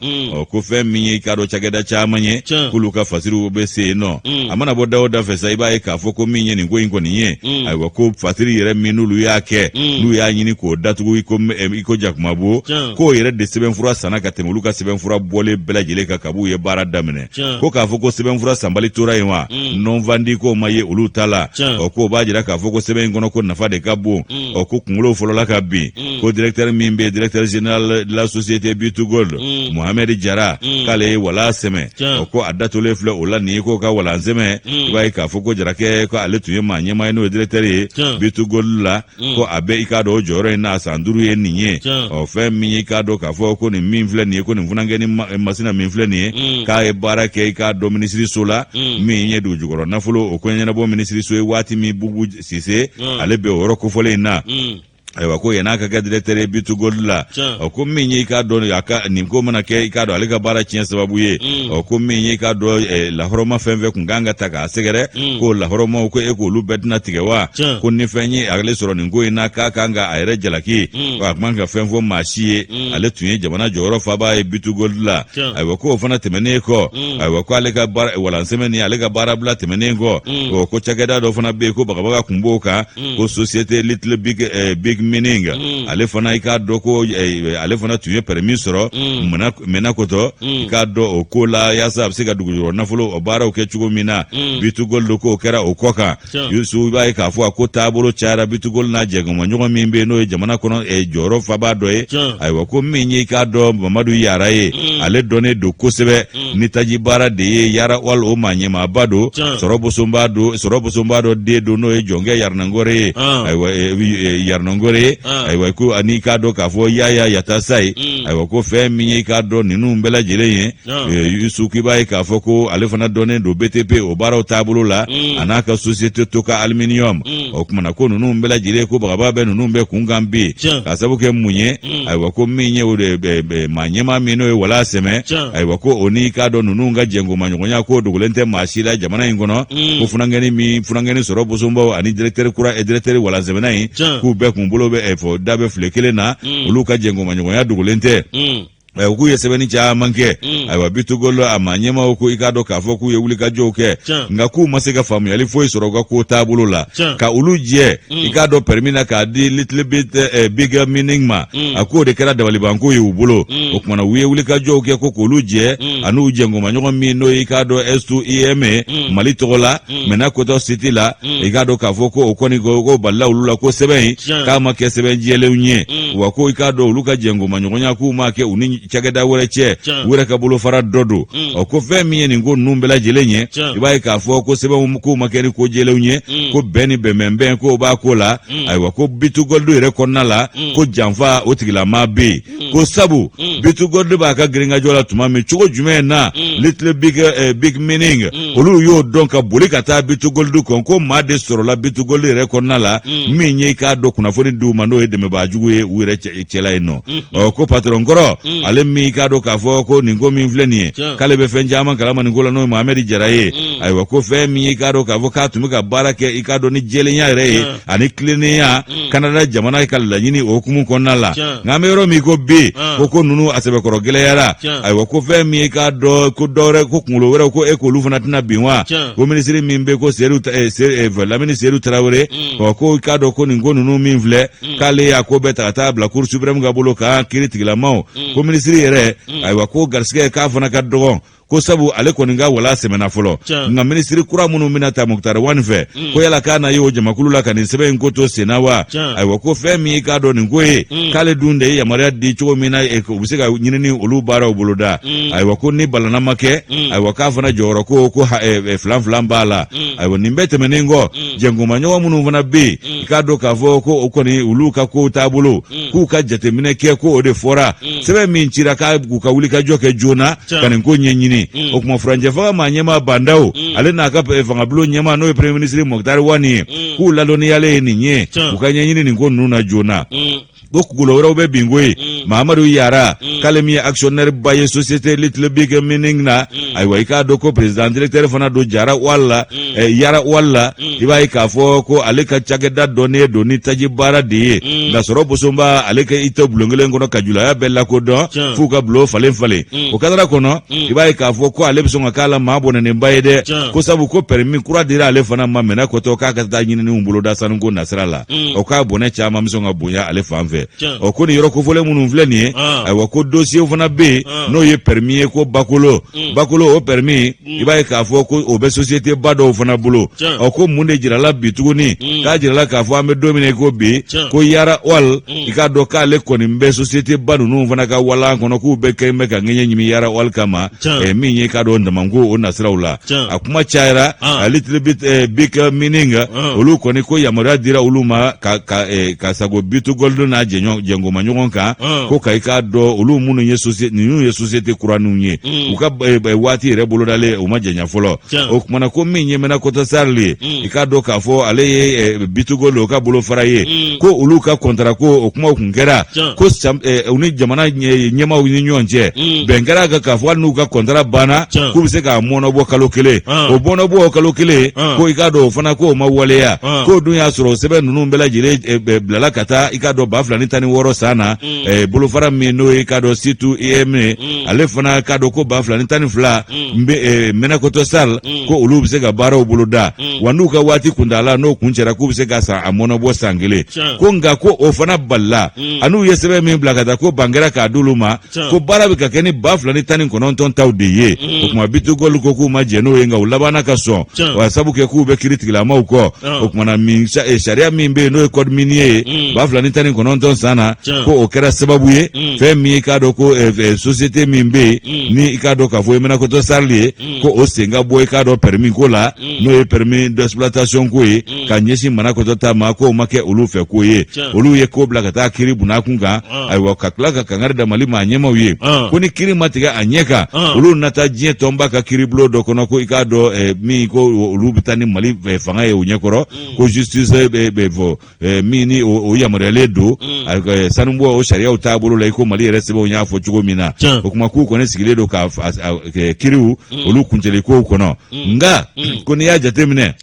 ko fɛn min ye i k'a dɔn cakɛda caman ye k'olu ka fasiriw bɛ se yen nɔ a mana bɔ da o da fɛ sa i b'a ye k'a fɔ ko min ye nin ko in kɔni ye ayiwa ko fasiri yɛrɛ min n'olu y'a kɛ n'u y'a ɲini k'o datugu i ko Jakumabo k'o yɛrɛ de sɛbɛnfura sanna ka tɛmɛ olu ka sɛbɛnfura bɔlen bɛɛ lajɛlen kan kab'u ye baara daminɛ ko k'a fɔ ko sɛbɛnfura sanbali tora yen wa non vandi ko ma ye olu ta la ko b'a jira k'a fɔ ko sɛbɛn in kɔnɔ ko nafa de ka bon ko kunkolo fɔlɔla ka bin ko directeur min bɛ directeur général de la société B2Gold Mohamed Jara k'ale ye wala sɛmɛ ko a datolen filɛ o la nin ye ko ka wala sɛmɛ i b'a ye k'a fɔ ko Jarakɛ ko ale tun ye maa ɲɛmaa ye n'o ye directeur ye B2Gold la ko a bɛ i k'a dɔn o jɔyɔrɔ in na san 5 ye nin ye fɛn min ye i k'a dɔn k'a fɔ ko nin min filɛ nin ye ko nin funankɛni masina min filɛ nin ye k'a ye baara kɛ i k'a dɔn minisiriso la min ye dugujukɔrɔ nafolo o ko ɲɛnabɔ minisiriso ye waati min Bubu Sise ale bɛ o yɔrɔ kofɔlen in na ayiwa ko yan'a ka kɛ directeur ye B2Gold la ko min ye i k'a dɔn a ka nin ko mana kɛ i k'a dɔn ale ka baara tiɲɛ sababu ye ko min ye i k'a dɔn lahɔrɔma fɛn fɛn kun kan ka ta k'a sɛgɛrɛ ko lahɔrɔmaw ko e k'olu bɛɛ tɛna tigɛ wa ko ni fɛn ye ale sɔrɔ nin ko in na k'a kan ka a yɛrɛ jalaki ko a man ka fɛn fɔ maa si ye ale tun ye jamana jɔyɔrɔ faba ye B2Gold la ayiwa ko o fana tɛmɛnen kɔ ayiwa ko ale ka baara walansɛmɛ ni ale ka baara bila tɛmɛnen kɔ ko cakɛda dɔ fana bɛ yen ko bagabaga kun b'o kan ko société Little Big Meaning ale fana i k'a dɔn ko ale fana tun ye permis sɔrɔ mɛna kotɔ i k'a dɔn o ko la yaasa a bɛ se ka dugujukɔrɔ nafolo o baaraw kɛ cogo min na B2Gold ko o kɛra o kɔ kan Yusu i b'a ye k'a fɔ a ko taabolo cayara B2Gold n'a jɛgɛmaɲɔgɔn min bɛ yen n'o ye jamana kɔnɔ jɔyɔrɔ faba dɔ ye ayiwa ko min ye i k'a dɔn Mamadu Yara ye ale dɔnnen don kosɛbɛ ni taji baara de ye Yara wali o maa ɲɛmaaba don sɔrɔ bosonbaa dɔ den don n'o ye Jɔnkɛ Yarinangore ye ayiwa Yarinangore ayiwa ko ani k'a dɔn k'a fɔ Yaya Yatasa ye ayiwa ko fɛn min ye i k'a dɔn ninnu bɛɛ lajɛlen ye Yusu k'i b'a ye k'a fɔ ko ale fana dɔnnen don BTP o baaraw taabolo la a n'a ka société Toka Aluminium o kumana ko ninnu bɛɛ lajɛlen ko bagaba bɛ ninnu bɛɛ kunkan bi k'a sabu kɛ mun ye ayiwa ko min ye o de maa ɲɛmaa min n'o ye wala sɛmɛ ayiwa ko o ni k'a dɔn ninnu ka jɛngomaɲɔgɔnya ko dogolen tɛ maa si la jamana in kɔnɔ ko funankɛni sɔrɔ bosonbaw ani directeur wala sɛmɛna in k'u bɛɛ kun bolo bɛ da bɛ file kelen na olu ka jɛngomaɲɔgɔnya dogolen tɛ k'u ye sɛbɛnni caman kɛ ayiwa B2Gold a maa ɲɛmaaw ko i k'a dɔn k'a fɔ k'u ye wulikajɔw kɛ nka k'u ma se ka faamuyali foyi sɔrɔ u ka ko taabolo la ka olu jɛ i k'a dɔn permis na k'a di Little Big Meaning ma a k'o de kɛra dabalibanko ye u bolo o kumana u ye wulikajɔw kɛ ko k'olu jɛ ani u jɛngomaɲɔgɔn min n'o ye i k'a dɔn S2EMA Mali tɔgɔ la Mɛna Kotɔ City la i k'a dɔn k'a fɔ ko o kɔni ko balila olu la ko sɛbɛn in k'a ma kɛ sɛbɛn jɛlenw ye wa ko i k'a dɔn olu ka jɛngomaɲɔgɔnya k'u ma kɛ u ni cakɛda wɛrɛ cɛ u yɛrɛ ka bolofara dɔ don ko fɛn min ye nin ko ninnu bɛɛ lajɛlen ye i b'a ye k'a fɔ ko sɛbɛnw k'u ma kɛ ni ko jɛlenw ye ko bɛn ni bɛnbɛnbɛn ko b'a ko la ayiwa ko B2Gold yɛrɛ kɔnɔna la ko janfa o tigilama bɛ yen ko sabu B2Gold b'a ka girinkajɔ la tuma min cogo jumɛn na Little Big Meaning olu y'o dɔn ka boli ka taa B2Gold kɔn ko maa de sɔrɔla B2Gold yɛrɛ kɔnɔna la min ye i k'a dɔn kunnafoni d'u ma n'o ye dɛmɛbaajugu ye u yɛrɛ cɛla yen nɔ ko patron kɔrɔ ale min i k'a dɔn k'a fɔ ko nin ko min filɛ nin ye k'ale bɛ fɛn caman kalama nin ko la n'o ye Mohamed Jara ye ayiwa ko fɛn min ye i k'a dɔn k'a fɔ k'a tun bɛ ka baara kɛ i k'a dɔn ni jɛlenya yɛrɛ ye ani tilennenya Canada jamana ka laɲini o hukumu kɔnɔna la nka an bɛ yɔrɔ min ko bi ko ninnu a sɛbɛkɔrɔ gɛlɛyara ayiwa ko fɛn min ye i k'a dɔn ko dɔwɛrɛ ko kunkolo wɛrɛ ko e k'olu fana tɛna bin wa ko minisiri min bɛ ko Lamini Seydou Tarawele ko i k'a dɔn ko nin ko ninnu min filɛ k'ale y'a ko bɛɛ ta ka taa bila Cour suprême ka bolo kan kiiri tigilamaw ko minisiri yɛrɛ ayiwa ko garisɛgɛ k'a fana ka dɔgɔn ko sabu ale kɔni ka wala sɛmɛna fɔlɔ nka minisiri kura minnu bɛna ta Mukutari Wani fɛ ko yala k'a na ye o jamakulu la ka nin sɛbɛn in ko to senna wa ayiwa ko fɛn min ye k'a dɔn nin ko ye k'ale dun de ye yamaruya di cogo min na u bɛ se ka ɲinini olu baaraw boloda ayiwa ko ni balana ma kɛ ayiwa k'a fana jɔyɔrɔ ko filan b'a la ayiwa nin bɛɛ tɛmɛnen kɔ jɛngomaɲɔgɔn minnu fana bɛ yen i k'a dɔn k'a fɔ ko o kɔni olu ka kow taabolo k'u ka jateminɛ kɛ ko o de fɔra sɛbɛn min cira k'u ka wulikajɔ kɛ joona ka nin ko ɲɛɲini Wani o kuma Franje faga ma ɲɛma Bandao ale n'a ka fangabulon ɲɛma n'o ye premier ministre Mokhtar Wani k'u ladɔnniyalen ye nin ye u ka ɲɛɲini nin ko ninnu na joona ko kugolo wɛrɛw bɛ bingo ye Mahamadu Yara k'ale min ye actionnaire ba ye société Little Big Mining na ayiwa i k'a dɔn ko président directeur fana don Yara Wala i b'a ye k'a fɔ ko ale ka cakɛda dɔnnen don ni taji baara de ye nka sɔrɔ bosonba ale ka ito bulon kelen kɔnɔ ka julaya bɛɛ lakodɔn f'u ka bulon falen o kadara kɔnɔ i b'a ye k'a fɔ ko ale bɛ sɔn ka k'a la maa bɔnɛnenba ye dɛ ko sabu ko permis kura dira ale fana ma mɛnɛ kɔtɔ k'a ka taa ɲininiw boloda sanuko nasira la o k'a bɔnɛ caman bɛ sɔn ka bonya ale fan fɛ o ko ni yɔrɔ kofɔlen minnu filɛ nin ye ayiwa ko dossier fana bɛ yen n'o ye permis ye ko bakolo o permis i b'a ye k'a fɔ ko o bɛ société ba dɔw fana bolo o ko mun de jirala bi tuguni k'a jirala k'a fɔ an bɛ don min ko bi ko Yara Oil i k'a dɔn k'ale kɔni bɛ société ba ninnu fana ka walan kɔnɔ k'u bɛ kɛ bɛ ka ŋɛɲɛ ɲimi Yara Oil kama min ye k'a dɔn damanko o nasiraw la a kuma cayara Little Big Mining olu kɔni ko yamaruya dira olu ma ka sago Bitu Gold n'a jɛngoma ɲɔgɔn kan ko ka i k'a dɔn olu minnu ye société kuraninw ye u ka waati yɛrɛ bolodalen u ma jɛnya fɔlɔ o kumana ko min ɲɛmɛna Kota Sarli i k'a dɔn k'a fɔ ale ye Bitu Gold o ka bolofara ye ko olu ka contrat ko o kumaw kun kɛra ko u ni jamana ɲɛmaw ni ɲɔgɔn cɛ bɛn kɛra k'a fɔ hali n'u ka contrat banna k'u bɛ se k'a mɔnɔbɔ kalo kelen o bɔnɔbɔ kalo kelen ko i k'a dɔn o fana ko o ma waleya ko dun y'a sɔrɔ sɛbɛn ninnu bɛɛ lajɛlen bilala ka taa i k'a dɔn 2016 san na bolofara min n'o ye i k'a dɔn situ EME ale fana k'a dɔn ko 2012 mɛnɛ Kota Sarli ko olu bɛ se ka baaraw boloda wa n'u ka waati kuntala n'o kun cɛra k'u bɛ se ka san a mɔnɔbɔ san kelen ko nka ko o fana balila an'u ye sɛbɛn min bila ka taa ko bangera k'a d'olu ma ko baara bɛ ka kɛ ni 2019 taw de ye o tuma Bitu Gold ko k'u ma jɛ n'o ye nka u labanna ka sɔn wa sabu kɛ k'u bɛ kiiri tigilamaw kɔ o kumana sariya min bɛ yen n'o ye code minier ye 2019 san na ko o kɛra sababu ye fɛn min i k'a dɔn ko société min bɛ yen ni i k'a dɔn k'a fɔ mɛnɛ Kota Sarli ye ko o sen ka bɔ i k'a dɔn permis ko la n'o ye permis d'exploitation ko ye ka ɲɛsin Manakɔtɔ ta ma ko o ma kɛ olu fɛ ko ye olu ye ko bila ka taa kiiri bunna kun kan ayiwa ka tila ka kangari da Mali maa ɲɛmaw ye ko ni kiiri ma tigɛ a ɲɛ kan olu nata diɲɛ tɔnba ka kiiribulon dɔ kɔnɔ ko i k'a dɔn min ko olu bɛ taa ni Mali fanga ye o ɲɛkɔrɔ ko justice bɛ fɔ min ni o yamaruyalen don sanubɔ o sariyaw taabolo la i ko Mali yɛrɛ sɛbɛnw y'a fɔ cogo min na o kuma k'u kɔni sigilen don ka kiiriw olu kuncɛli kow kɔnɔ nka ko n'i y'a jateminɛ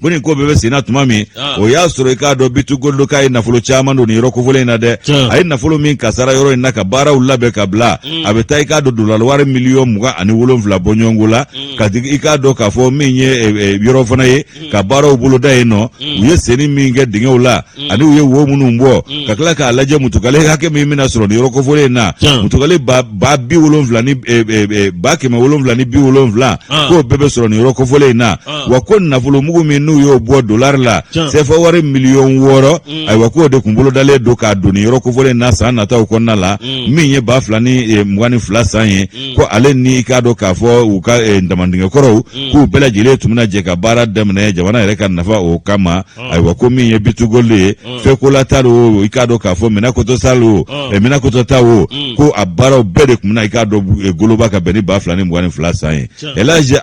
ko nin ko bɛɛ bɛ senna tuma min o y'a sɔrɔ i k'a dɔn Bitu Gold k'a ye nafolo caman don nin yɔrɔ kofɔlen in na dɛ a ye nafolo min kasara yɔrɔ in na ka baaraw labɛn ka bila a bɛ taa i k'a dɔn dollar wari miliyɔn 27 bɔ ɲɔgɔn la ka i k'a dɔn k'a fɔ min ye yɔrɔ fana ye ka baaraw boloda yen nɔ u ye senni min kɛ dingɛw la ani u ye wo minnu bɔ ka tila k'a lajɛ mutukale hakɛ min bɛna sɔrɔ nin yɔrɔ kofɔlen in na mutukale ba 70 ni 770 k'o bɛɛ bɛ sɔrɔ nin yɔrɔ kofɔlen in na wa ko nafolo mugu min n'u y'o bɔ dollar la CFA wari miliyɔn 6 ayiwa k'o de kun bolodalen don k'a don nin yɔrɔ kofɔlen na san nataw kɔnɔna la min ye 2022 san ye ko ale ni i k'a dɔn k'a fɔ u ka damandingɛkɔrɔw k'u bɛɛ lajɛlen tun bɛna jɛ ka baara daminɛ jamana yɛrɛ ka nafa o kama ayiwa ko min ye Bitu Gold ye fɛkola ta o i k'a dɔn k'a fɔ mɛnɛ Kota Sarli o mɛnɛ Kota ta o ko a baaraw bɛɛ de tun bɛna i k'a dɔn goloba ka bɛn ni 2022 san ye Elhaji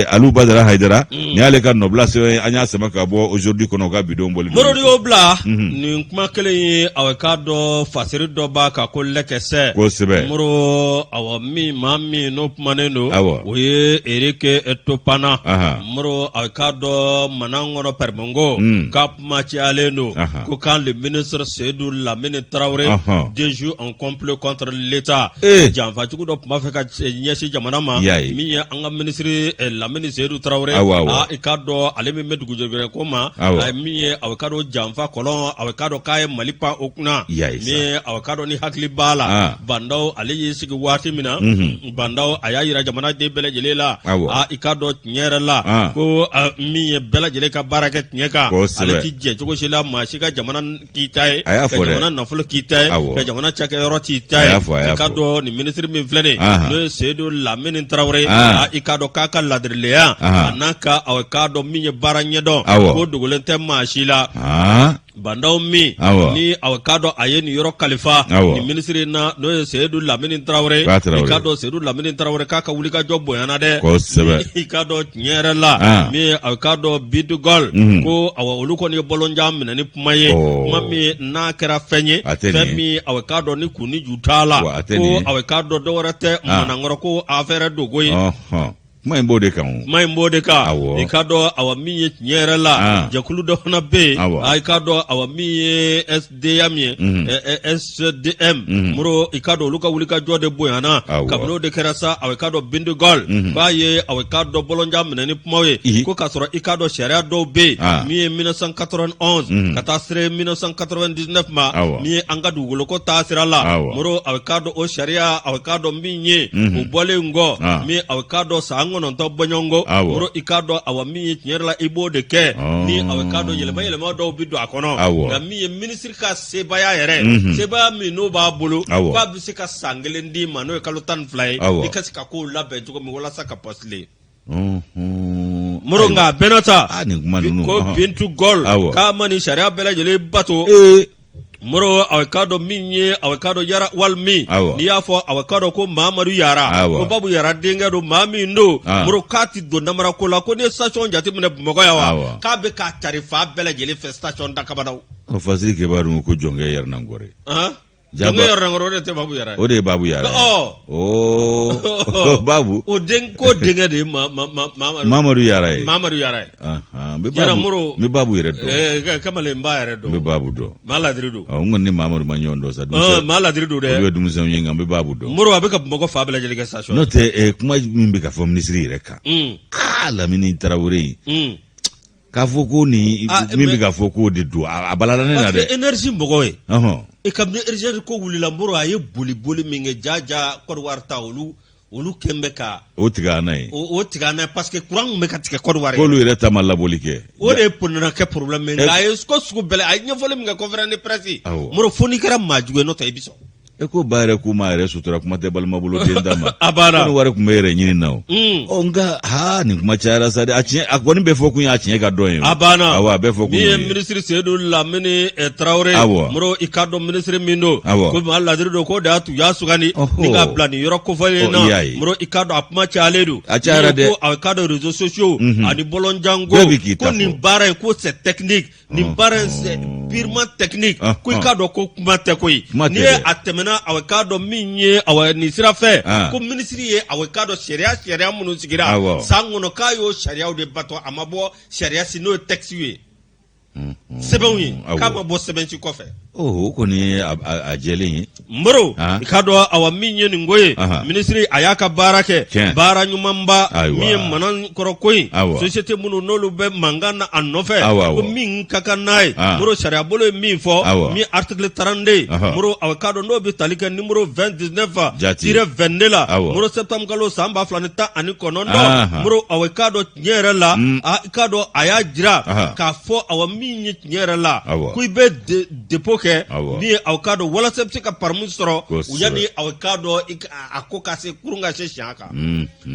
Alu Badara Haidara ni y'ale ka nɔbila sɛbɛn an y'a sama ka bɔ aujourd'hui kɔnɔ ka bidon boli Morodi y'o bila nin kuma kelen ye a k'a dɔn fasiri dɔ b'a ka ko lɛkɛsɛ kosɛbɛ Moro awɔ maa min n'o kumanen don o ye Erike Topana Moro a k'a dɔn Manankɔrɔ Pɛrɛmɛnko k'a kuma cayalen don ko quand le ministre Seydou Lamini Traoré déjoue en complot contre l'État janfajugu dɔ tun b'a fɛ ka ɲɛsin jamana ma min ye an ka ministre Lamini Seydou Traoré i k'a dɔn ale min bɛ dugujɛgɛrɛ ko ma a ye min ye a bɛ k'a dɔn janfa kɔlɔn a bɛ k'a dɔn k'a ye Mali pan o kunna min ye a bɛ k'a dɔn ni hakili b'a la Bandao ale y'i sigi waati min na Bandao a y'a yira jamanaden bɛɛ lajɛlen la i k'a dɔn tiɲɛ yɛrɛ la ko min ye bɛɛ lajɛlen ka baara kɛ tiɲɛ kan ale ti jɛ cogo si la maa si ka jamana k'i ta ye ka jamana nafolo k'i ta ye ka jamana cakɛyɔrɔ t'i ta ye i k'a dɔn nin ministre min filɛ nin n'o ye Seydou Lamini Traoré i k'a dɔn k'a ka ladirileya a n'a ka a k'a dɔn min ye baara ɲɛdɔn ko dogolen tɛ maa si la bandaw min ni aw ka dɔn a ye nin yɔrɔ kalifa nin ministre na n'o ye Seydou Lamini Traoré i ka dɔn Seydou Lamini Traoré k'a ka wulikajɔ bonyana dɛ i ka dɔn tiɲɛ yɛrɛ la min aw ka dɔn Bitgol ko aw olu kɔni ye bɔlɔnjan minɛ ni kuma ye kuma min n'a kɛra fɛn ye fɛn min aw ka dɔn ni kun ni ju t'a la ko aw ka dɔn dɔwɛrɛ tɛ Manankɔrɔ ko affaire dogo ye kuma in b'o de kan i ka dɔn awa min ye tiɲɛ yɛrɛ la jɛkulu dɔ fana bɛ yen i ka dɔn awa min ye SDM ye SDM muru i ka dɔn olu ka wulikajɔ de bonyana kabini o de kɛra sa awa i ka dɔn Bitgol b'a ye awa i ka dɔn bɔlɔnjan minɛ ni kumaw ye ko k'a sɔrɔ i ka dɔn sariya dɔw bɛ yen min ye 1991 ka taa sere 1999 ma min ye an ka dugukolo taa sira la muru awa i ka dɔn o sariya awa i ka dɔn min ye o bɔlen kɔ min awa i ka dɔn san ŋɔnɔntɔ bɔɲɔngo muru i ka dɔn awa min ye tiɲɛ yɛrɛ la i b'o de kɛ ni awa i ka dɔn yɛlɛma dɔw bi don a kɔnɔ nka min ye ministre ka sebaya yɛrɛ sebaya min n'o b'a bolo k'a bɛ se ka san 1 d'i ma n'o ye kalo 12 ye i ka se ka kow labɛn cogo min walasa ka postule muru nka bɛnna ta ko Bitgol k'a ma nin sariya bɛɛ lajɛlen bato muru aw ka dɔn min ye aw ka dɔn Yara Walmi n'i y'a fɔ aw ka dɔn ko Mamadu Yara ko Babu Yara denkɛ don maa min don muru k'a ti don namarako la ko ni ye station jateminɛ Bamakɔ yan wa k'a bɛ k'a cari fa bɛɛ lajɛlen fɛ station Dakabadaw fasiri kibaru ko jɔnkɛ yɛrɛ Nankɔrɛ jɔnkɛ yɛrɛ Nankɔrɛ o de tɛ Babu Yara o de ye Babu Yara Babu o den ko denkɛ de ye Mamadu Yara ye Yara muru n bɛ Babu yɛrɛ dɔn kamalen ba yɛrɛ dɔn n bɛ Babu dɔn maa ladiri don n kɔni ni Mamadu ma ɲɔgɔn dɔn sa maa ladiri don dɛ olu ye denmisɛnw ye nka n bɛ Babu dɔn muru a bɛ ka Bamakɔ fa bɛɛ lajɛlen kɛ station n'o tɛ kuma min bɛ ka fɔ minisiri yɛrɛ kan Lamini Traoré k'a fɔ ko nin min bɛ ka fɔ k'o de don a balala ne na dɛ énergie mɔgɔ ye e kabini énergie ko wulila muru a ye boli min kɛ jaja Côte d'Ivoire ta olu kɛn bɛ ka o tigɛ an na ye o tigɛ an na parce que courant kun bɛ ka tigɛ Côte d'Ivoire k'olu yɛrɛ ta ma labɔli kɛ o de nana kɛ problème nka a ye ko sugu bɛɛ a ye ɲɛfɔli min kɛ conférence de presse muru fo n'i kɛra maa jugu ye n'o tɛ i bɛ sɔn e ko ba yɛrɛ k'u ma yɛrɛ sutura kuma tɛ balima bolo den da ma a banna ko wari kun bɛ yɛrɛ ɲini na o nka nin kuma cayara sa dɛ a kɔni bɛ fɔ kun y'a tiɲɛ ka dɔn ye a banna a bɛ fɔ kun ye ministre Seydou Lamini Traoré muru i ka dɔn ministre min don ko maa ladiri don ko de y'a y'a sugandi ni k'a bila nin yɔrɔ kofɔlen na muru i ka dɔn a kuma cayalen don a cayara dɛ ko a ka dɔn réseaux sociaux ani bɔlɔnjanko ko nin baara in ko c'est technique nin baara in c'est purement technique ko i ka dɔn ko kuma tɛ koyi n'i ye a tɛmɛna a ka dɔn min ye nin sira fɛ ko ministre ye a ka dɔn sariya minnu sigira san kɔnɔ k'a y'o sariyaw de bato a ma bɔ sariya si n'o ye texte ye sɛbɛnw ye k'a ma bɔ sɛbɛnci kɔfɛ o kɔni ye a jɛlen ye muru i ka dɔn awa min ye nin ko ye ministre a y'a ka baara kɛ baara ɲumanba min ye Manankɔrɔ ko in société minnu n'olu bɛ mankan na a nɔfɛ ko min ka kan n'a ye muru sariya bolo ye min fɔ min article 32 muru awa ka dɔn n'o bɛ tali kɛ numéro 2019-22 la muru septembre kalo san 2019 muru awa ka dɔn tiɲɛ yɛrɛ la i ka dɔn a y'a jira k'a fɔ awa min ye tiɲɛ yɛrɛ la ko i bɛ dépôt kɛ ni aw ka dɔn walasa bɛ se ka parmi sɔrɔ u yanni aw ka dɔn a ko ka se kurun ka se siɲɛ kan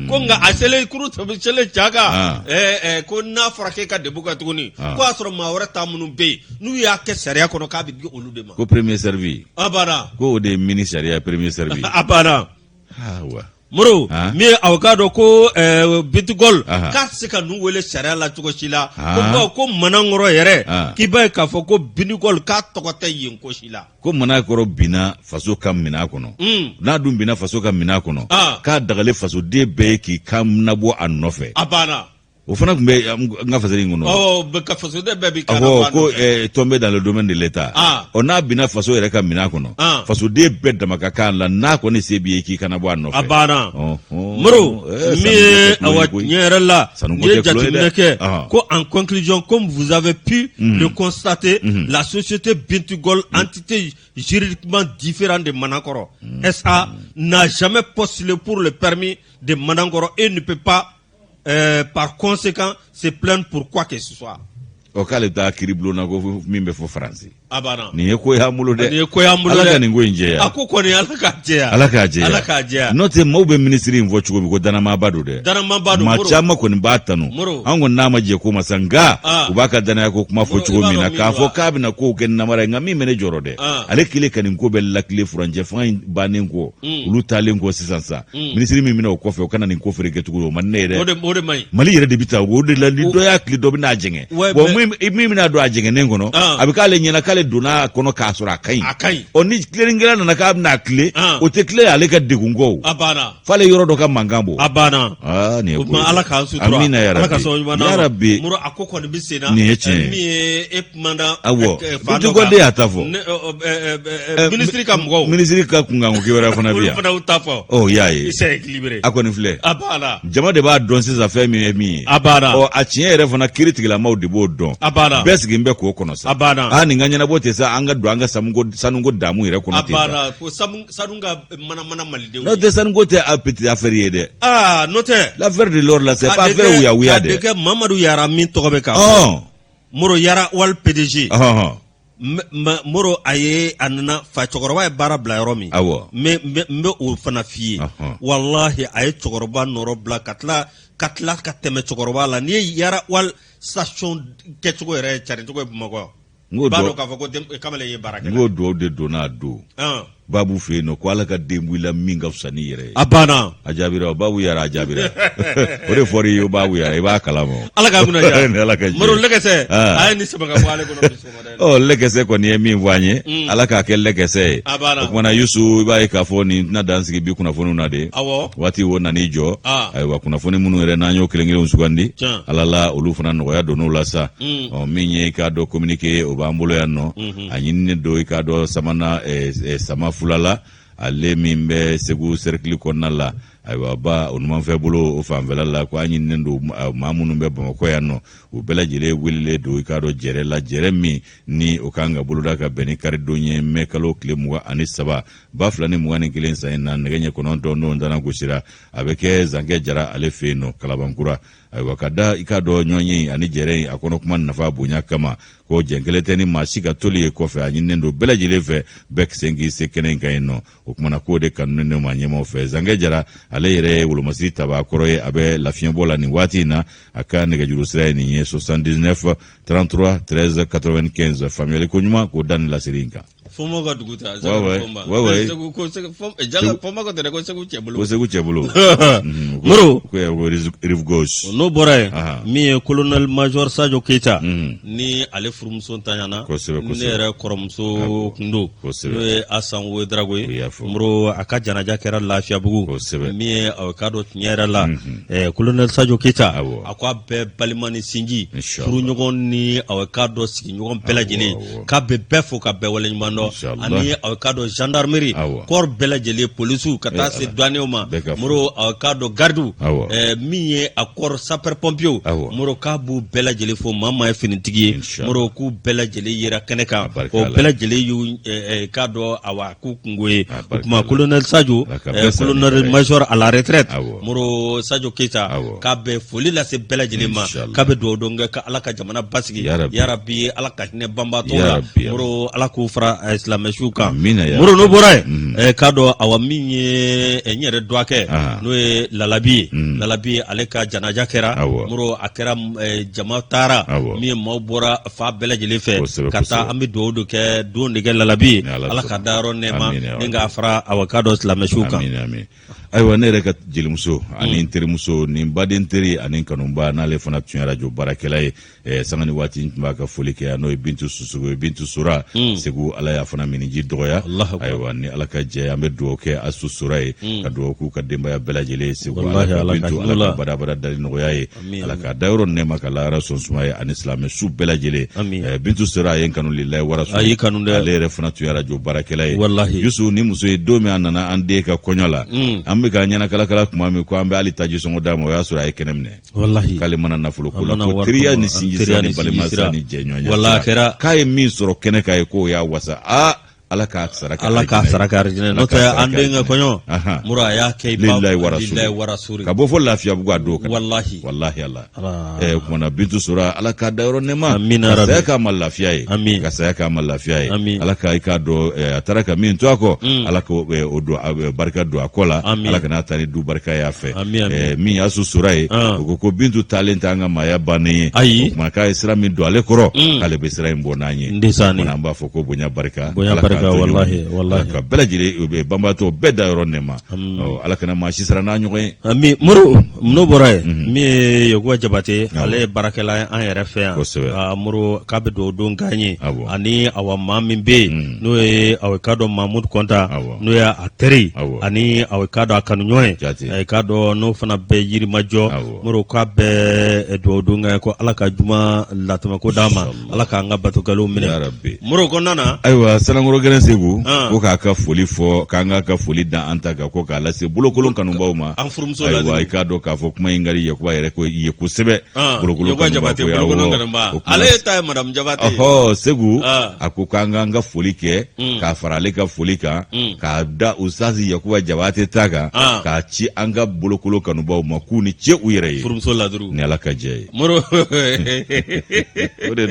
ko nka a selen kurun selen siɲɛ kan ko n'a fɔra k'e ka dépôt kɛ tuguni ko y'a sɔrɔ maa wɛrɛ ta minnu bɛ yen n'u y'a kɛ sariya kɔnɔ k'a bɛ di olu de ma ko premier servi a banna ko o de ye mini sariya premier servi a banna muru min aw ka dɔn ko Bitgol k'a se ka nu wele sariya la cogo si la ko Manankɔrɔ yɛrɛ k'i b'a ye k'a fɔ ko Bitgol k'a tɔgɔ tɛ yen ko si la ko Manankɔrɔ binna faso ka minɛn kɔnɔ n'a dun binna faso ka minɛn kɔnɔ k'a dagalen fasoden bɛɛ ye k'i kan nabɔ a nɔfɛ a banna o fana tun bɛ n ka fasali in kɔnɔ ka fasoden bɛɛ b'i kan nabɔ ko tombé dans le domaine de l'État n'a binna faso yɛrɛ ka minɛn kɔnɔ fasoden bɛɛ dama ka kan la n'a kɔni se b'i ye k'i kana bɔ a nɔfɛ a banna muru min ye awa tiɲɛ yɛrɛ la n'i ye jateminɛ kɛ ko en conclusion comme vous avez pu le constater la société Bitgol entité juridiquement différente de Manankɔrɔ SA n'a jamais postulé pour le permis de Manankɔrɔ et ne peut pas par conséquent se plaindre pour quoi que ce soit. O k'ale taa kiiri bulon na ko min bɛ fɔ faransi. abana ni ko ya mulu de ni ko ya mulu ala ka nin ko inje ya akoko ni ala ka je ala ka je note mo be ministry invo chugo ko dana ma badu de ma chama ko ni batanu an gon na ma je ko masanga ubaka dana ya ko kuma fo chugo mina ka fo ka bina ko ken na mara ngami mene joro de ale kile kanin ko be lakle franje fan banen ko ulu talen ko sisansa ministry mi mina ko fe kana nin ko fere ke tugo man ne de mali yere de bita wo de la do ya kli do bina jenge bo mi mina do ajenge ne ngono abikale nyina kale dona kono ka sura kai oni clearingela na ka na kle o te kle ale ka degungo abana fale yoro do ka mangambo abana ne ko ala ka sutura amina ya rabbi ala ka so ya rabbi muro akoko ni bisena ni eche mi e manda butu ko de atafo ministry ka mgo ministry ka kungango ke wera fana bia fana utafo yaye ise équilibré akoni fle abana jama de ba don ses affaires mi abana a tien yere fana critique la maw de bo don abana besigi mbe ko kono sa abana ni nganya na bote sa anga do anga sanungo damu yere kono te abana ko sanunga mana malide no de sanungo te a petit affaire yede note l'affaire de l'or là c'est pas affaire où ya de de Mamadou Yara min to be ka moro Yara wal PDG moro aye anana fa chokoroba e bara bla yoro mi me o fana fie wallahi aye chokoroba noro bla katla ka teme chokoroba la ni Yara wal station ke choko ere chari choko bumako balo ka fako kamale ye baraka ngodo de donado babu fe no ko ala ka dembu la minga fsani yere abana ajabira babu yara ajabira ore fori yo babu yara iba kalamo ala ka guna ja maro lekese ay ni sabaga wale ko no bisoma lekese ko ni mi wanye ala ka ke lekese ko na yusu iba ka foni na dansi bi kuna foni na de wati wona ni jo ay wa kuna foni munu yere na nyo kelengele unsugandi ala la olu fana no ya do no la sa o minye ka do communiquer o bambulo ya no anyine do ka do samana sama fulala ale mimbe segu cercle konala aywa ba onuma fe bolo o famvela la ko anyi nendo mamunu be bamako ya no o bela jere wille do ikaro jere la jere mi ni o kanga bolo da ka beni kare donye mekalo klemwa ani saba ba fulani mwani kilen sa na ngenye kono to no ndana gusira abeke zange jara ale fe no kalabankura aywa kada ikado nyonyi ani jere akono kuma nafa bunya kama ko jengelete ni mashika toli ko fe anyi nendo bela jere fe bek sengi sekene ngaino o kuma na ko de kanune manyemo fe zange jara ale yere wolo masiri taba koroye abe la fiembola ni wati na aka nega juru sira ni 79 33 13 95 famille ko nyuma ko dan la sirinka fomo ga duguta wawe ko jala fomo ko tere ko segu chebulu moro ko rive gauche no boray mi colonel major Sadio Keita ni ale furumso tanyana ne re koromso kundo no asan wo dragoy moro aka janaja kera lafiya bugu mi awkado nyera la colonel Sadio Keita akwa be balimani sinji furu nyogon ni awkado sigi nyogon pelajini ka be befo ka be wala nyando ani awkado gendarmerie corps belajele police kata se douaneuma moro awkado gardu miye akor sapeur pompier moro ka bu belajele fo mama e finitigi moro ku belajele yera keneka o belajele yu kado awa ku ngwe kuma colonel Sadio colonel major à la retraite moro Sadio Keita ka be foli la se belajele ma ka be do donga ka alaka jamana basigi ya rabbi alaka ne bamba tola moro alaku fra islam shuka moro no boray kado awaminye enyere doake no e lalabi aleka janaja kera moro akera jama tara mi mawbora fa belajele fe kata ami do ke do ndege lalabi alaka daro nema ninga fra awakado islam shuka aywa ne reka jelimuso ani interimuso ni badenteri ani kanumba na le fana tun radio barakelaye sangani wati ntba ka folike no bintu susugo bintu sura segu ala ya fana miniji doya aywa ni ala ka je ambe do ke asusura ka do ku ka demba ya belajele segu ala bintu ala ka bada dali no yaye ala ka dawro ne makala rasul sumaye ani islam su belajele bintu sura yen kanu lillahi wa rasul ayi kanu de ale refana tun radio barakelaye yusu ni muso do me anana ande ka konyola ambe ka nyana kala kuma mi ko ambe ali taji songo damo ya sura e kenemne wallahi kale mana nafulu ko ko triya ni sinji sani balima sani jenyo nya wallahi kera kay mi soro kene kay ko ya wasa ala ka saraka arjine no ta andenga konyo mura ya kai ba lillahi wa rasuli ka bo fo lafiya buga do ka wallahi Allah kuma bintu sura ala ka da yoro nema ka ka mal lafiya yi ka saya ka mal lafiya yi ala ka ka do taraka min to ako ala ko o do barka do akola ala ka na tani du barka ya fe min ya su sura yi ko bintu talent anga maya bani kuma ka isra min do ale koro ale be isra mbo nanyi na mba fo ko bonya barka wallahi ka belajire be bambato be da yoro nema ala kana ma shi sara na nyoy ami muru no boray mi yogwa jabate ale barakela an yɛrɛ fɛ yan muru k'a bɛ do don ganye ani awa maa min bɛ yen n'o ye aw ka dɔn Mahmud Konta n'o ye a teri ani aw ka dɔn a kanuɲɔgɔn ye k'a dɔn n'o fana bɛ yirimajɔ muru k'a bɛ do don ganye ko ala ka juma latɛmɛko d'a ma ala k'an ka batokɛlaw minɛ muru kɔnɔna na ayiwa Sanankɔrɔ Gɛrɛn Segu ko k'a ka foli fɔ k'an ka foli da an ta kan ko k'a lase bolokolon kanubaw ma ayiwa i k'a dɔn k'a fɔ kuma in ka di Yakuba yɛrɛ ko ye kosɛbɛ bolokolon kanubaw ale ta ye Madame Jabate Segu a ko k'an ka foli kɛ k'a fara ale ka foli kan k'a da Ustazi Yakuba Jabate ta kan k'a ci an ka bolokolon kanubaw ma k'u ni ce u yɛrɛ ye furumuso laduru ni ala ka jɛ ye moro o de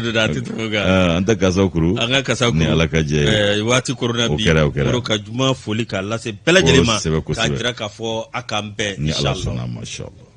do da titoga an ta kasaw kuru an ka kasaw kuru ni ala ka jɛ ye waati korona bi moro ka juma foli k'a lase bɛɛ lajɛlen ma k'a jira k'a fɔ a k'an bɛɛ ni ala sɔnna ma inshallah